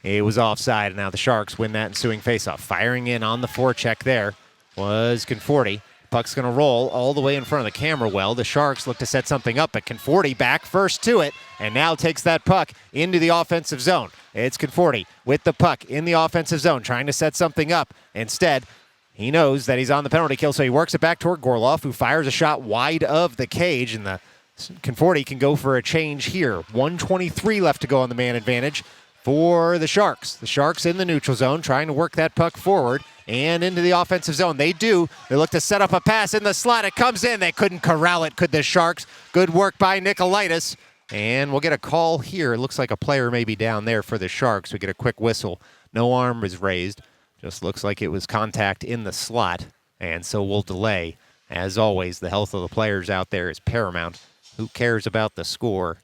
Speaker 2: it was offside, and now the Sharks win that ensuing faceoff. Firing in on the forecheck there was Conforti. Puck's going to roll all the way in front of the camera well. The Sharks look to set something up, but Conforti back first to it, and now takes that puck into the offensive zone. It's Conforti with the puck in the offensive zone, trying to set something up. Instead, he knows that he's on the penalty kill, so he works it back toward Gorloff, who fires a shot wide of the cage, and the Conforti can go for a change here. 1:23 left to go on the man advantage for the Sharks. The Sharks in the neutral zone, trying to work that puck forward and into the offensive zone. They do. They look to set up a pass in the slot. It comes in. They couldn't corral it, could the Sharks. Good work by Nikolaitis. And we'll get a call here. It looks like a player may be down there for the Sharks. We get a quick whistle. No arm was raised. Just looks like it was contact in the slot, and so we'll delay. As always, the health of the players out there is paramount. Who cares about the score?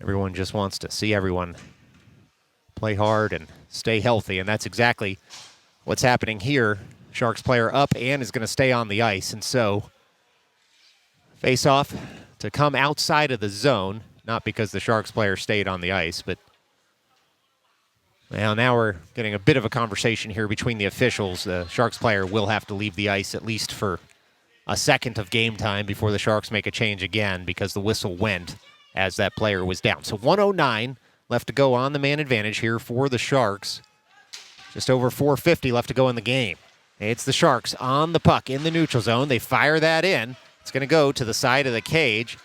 Speaker 2: Everyone just wants to see everyone play hard and stay healthy, and that's exactly what's happening here. Sharks player up and is going to stay on the ice, and so face-off to come outside of the zone, not because the Sharks player stayed on the ice, but well, now we're getting a bit of a conversation here between the officials. The Sharks player will have to leave the ice at least for a second of game time before the Sharks make a change again because the whistle went as that player was down. So 1:09 left to go on the man advantage here for the Sharks. Just over 4:50 left to go in the game. It's the Sharks on the puck in the neutral zone. They fire that in. It's going to go to the side of the cage.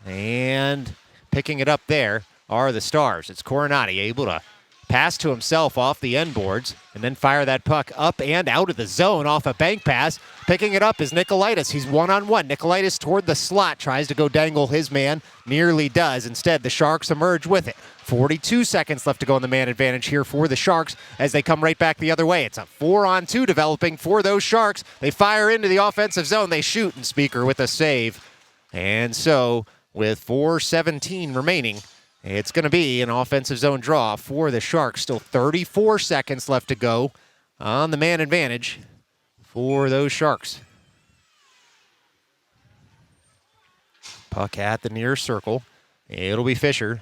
Speaker 2: And picking it up there are the Stars. It's Coronati able to pass to himself off the end boards, and then fire that puck up and out of the zone off a bank pass. Picking it up is Nikolaitis. He's one-on-one. Nikolaitis toward the slot, tries to go dangle his man, nearly does. Instead, the Sharks emerge with it. 42 seconds left to go in the man advantage here for the Sharks as they come right back the other way. It's a 4-on-2 developing for those Sharks. They fire into the offensive zone. They shoot, and Speaker with a save. And so, with 4:17 remaining, it's going to be an offensive zone draw for the Sharks. Still 34 seconds left to go on the man advantage for those Sharks. Puck at the near circle. It'll be Fisher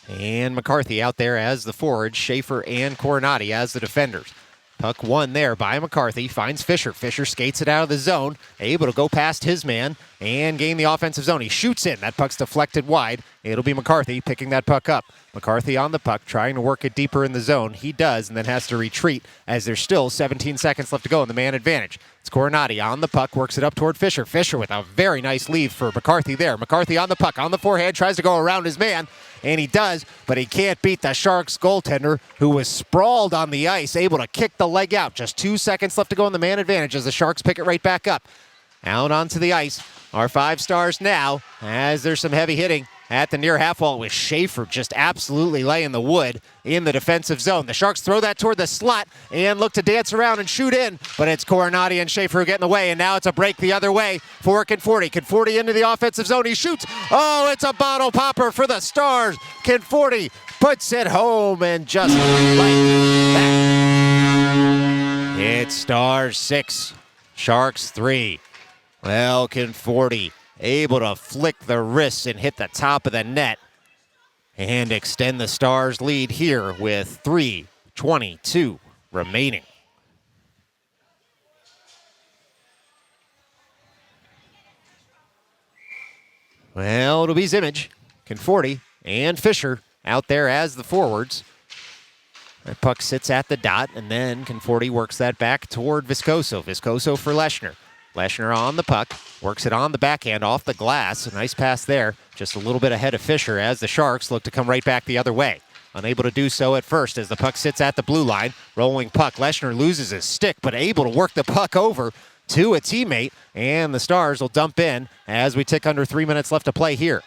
Speaker 2: and McCarthy out there as the forwards. Schaefer and Coronati as the defenders. Puck won there by McCarthy. Finds Fisher. Fisher skates it out of the zone. Able to go past his man and gain the offensive zone. He shoots in. That puck's deflected wide. It'll be McCarthy picking that puck up. McCarthy on the puck, trying to work it deeper in the zone. He does, and then has to retreat as there's still 17 seconds left to go in the man advantage. It's Coronati on the puck, works it up toward Fisher. Fisher with a very nice lead for McCarthy there. McCarthy on the puck, on the forehand, tries to go around his man, and he does, but he can't beat the Sharks goaltender, who was sprawled on the ice, able to kick the leg out. Just 2 seconds left to go in the man advantage as the Sharks pick it right back up. Out onto the ice, our 5 Stars now, as there's some heavy hitting at the near half wall with Schaefer just absolutely laying the wood in the defensive zone. The Sharks throw that toward the slot and look to dance around and shoot in, but it's Coronati and Schaefer who get in the way, and now it's a break the other way for Conforti. Conforti into the offensive zone. He shoots. Oh, it's a bottle popper for the Stars. Conforti puts it home, and just like that, it's Stars 6, Sharks 3. Well, Conforti able to flick the wrists and hit the top of the net and extend the Stars' lead here with 3:22 remaining. Well, it'll be Zimmage, Conforti, and Fisher out there as the forwards. That puck sits at the dot, and then Conforti works that back toward Viscoso. Viscoso for Leshner. Leshner on the puck, works it on the backhand off the glass. A nice pass there, just a little bit ahead of Fisher as the Sharks look to come right back the other way. Unable to do so at first as the puck sits at the blue line. Rolling puck, Leshner loses his stick, but able to work the puck over to a teammate, and the Stars will dump in as we tick under 3 minutes left to play here.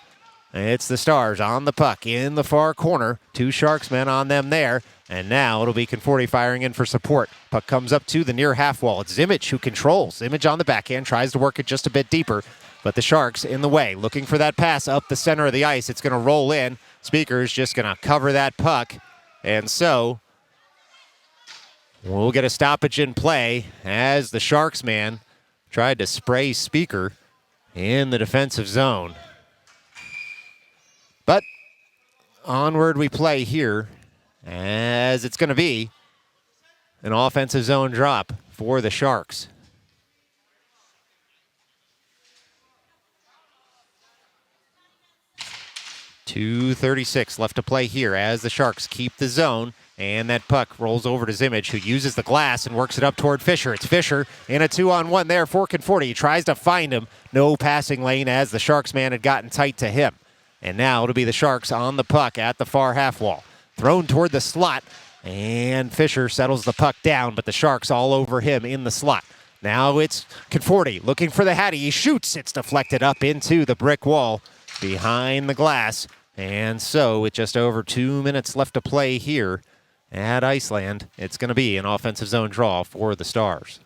Speaker 2: It's the Stars on the puck in the far corner. 2 Sharks men on them there. And now it'll be Conforti firing in for support. Puck comes up to the near half wall. It's Zimmage who controls. Zimmage on the backhand, tries to work it just a bit deeper. But the Sharks in the way, looking for that pass up the center of the ice. It's going to roll in. Speaker's just going to cover that puck. And so we'll get a stoppage in play as the Sharks man tried to spray Speaker in the defensive zone. But onward we play here, as it's going to be an offensive zone drop for the Sharks. .236 left to play here as the Sharks keep the zone, and that puck rolls over to Zimmich, who uses the glass and works it up toward Fisher. It's Fisher in a 2-on-1 there for Conforti. He tries to find him. No passing lane as the Sharks man had gotten tight to him. And now it'll be the Sharks on the puck at the far half wall. Thrown toward the slot, and Fisher settles the puck down, but the Sharks all over him in the slot. Now it's Conforti looking for the Hattie. He shoots. It's deflected up into the brick wall behind the glass. And so with just over 2 minutes left to play here at Iceland, it's going to be an offensive zone draw for the Stars.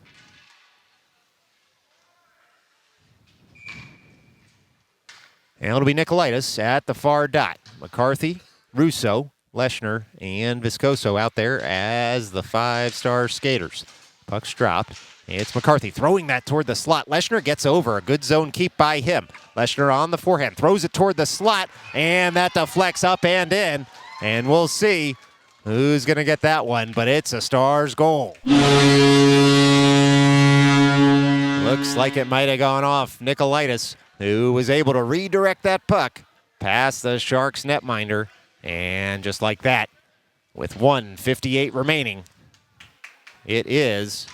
Speaker 2: And it'll be Nicolaitis at the far dot. McCarthy, Russo, Leshner, and Viscoso out there as the 5-star skaters. Puck's dropped. It's McCarthy throwing that toward the slot. Leshner gets over. A good zone keep by him. Leshner on the forehand. Throws it toward the slot, and that deflects up and in. And we'll see who's going to get that one, but it's a Stars goal. Looks like it might have gone off Nicolaitis, who was able to redirect that puck past the Sharks netminder. And just like that, with 1:58 remaining, it is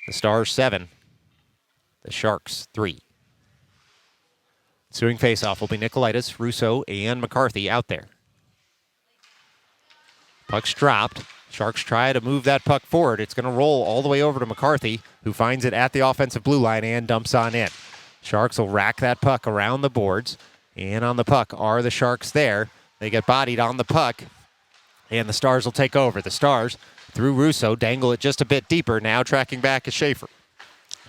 Speaker 2: the Stars 7, the Sharks 3. Ensuing faceoff will be Nicolaitis, Russo, and McCarthy out there. Puck's dropped. Sharks try to move that puck forward. It's going to roll all the way over to McCarthy, who finds it at the offensive blue line and dumps on in. Sharks will rack that puck around the boards. And on the puck are the Sharks there. They get bodied on the puck, and the Stars will take over. The Stars, through Russo, dangle it just a bit deeper. Now tracking back is Schaefer.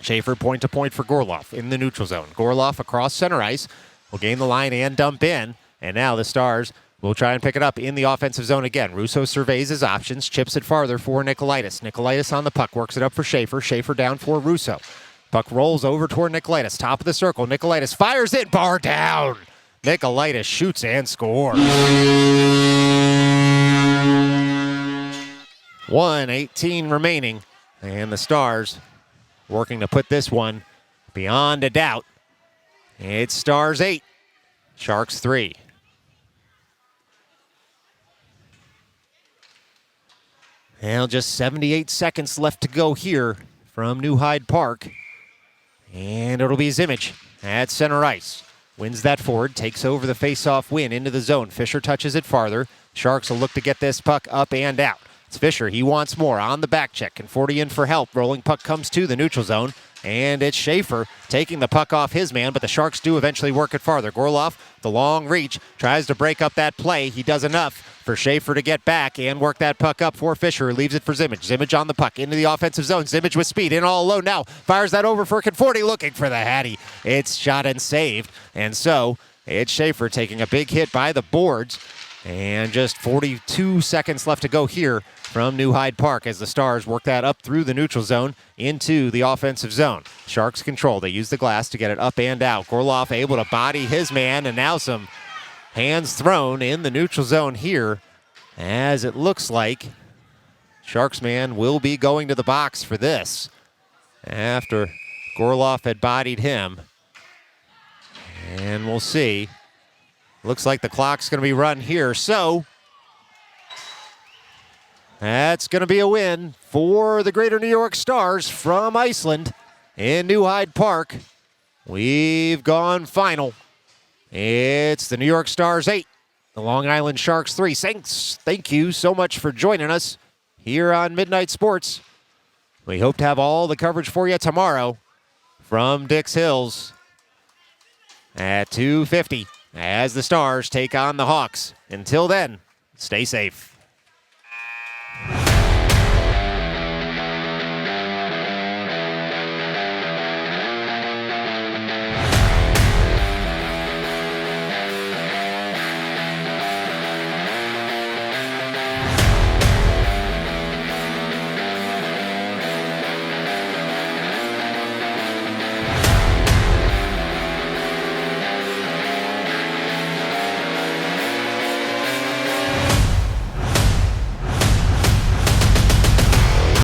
Speaker 2: Schaefer point-to-point for Gorloff in the neutral zone. Gorloff across center ice will gain the line and dump in. And now the Stars will try and pick it up in the offensive zone again. Russo surveys his options, chips it farther for Nicolaitis. Nicolaitis on the puck, works it up for Schaefer. Schaefer down for Russo. Puck rolls over toward Nicolaitis. Top of the circle. Nicolaitis fires it. Bar down. Nicolaitis shoots and scores. 1:18 remaining. And the Stars working to put this one beyond a doubt. It's Stars 8, Sharks 3. Well, just 78 seconds left to go here from New Hyde Park. And it'll be Zimmich at center ice. Wins that forward, takes over the face-off win into the zone. Fisher touches it farther. Sharks will look to get this puck up and out. It's Fisher. He wants more on the back check. Conforti in for help. Rolling puck comes to the neutral zone. And it's Schaefer taking the puck off his man, but the Sharks do eventually work it farther. Gorloff, the long reach, tries to break up that play. He does enough for Schaefer to get back and work that puck up for Fisher, who leaves it for Zimmich. Zimmich on the puck into the offensive zone. Zimmich with speed in all alone now. Fires that over for Conforti, looking for the Hattie. It's shot and saved. And so it's Schaefer taking a big hit by the boards. And just 42 seconds left to go here from New Hyde Park as the Stars work that up through the neutral zone into the offensive zone. Sharks control. They use the glass to get it up and out. Gorloff able to body his man, and now some hands thrown in the neutral zone here, as it looks like Sharks man will be going to the box for this after Gorloff had bodied him. And we'll see. Looks like the clock's going to be run here, so that's going to be a win for the Greater New York Stars from Iceland in New Hyde Park. We've gone final. It's the New York Stars 8, the Long Island Sharks 3. Thank you so much for joining us here on Midnight Sports. We hope to have all the coverage for you tomorrow from Dix Hills at 2:50 as the Stars take on the Hawks. Until then, stay safe.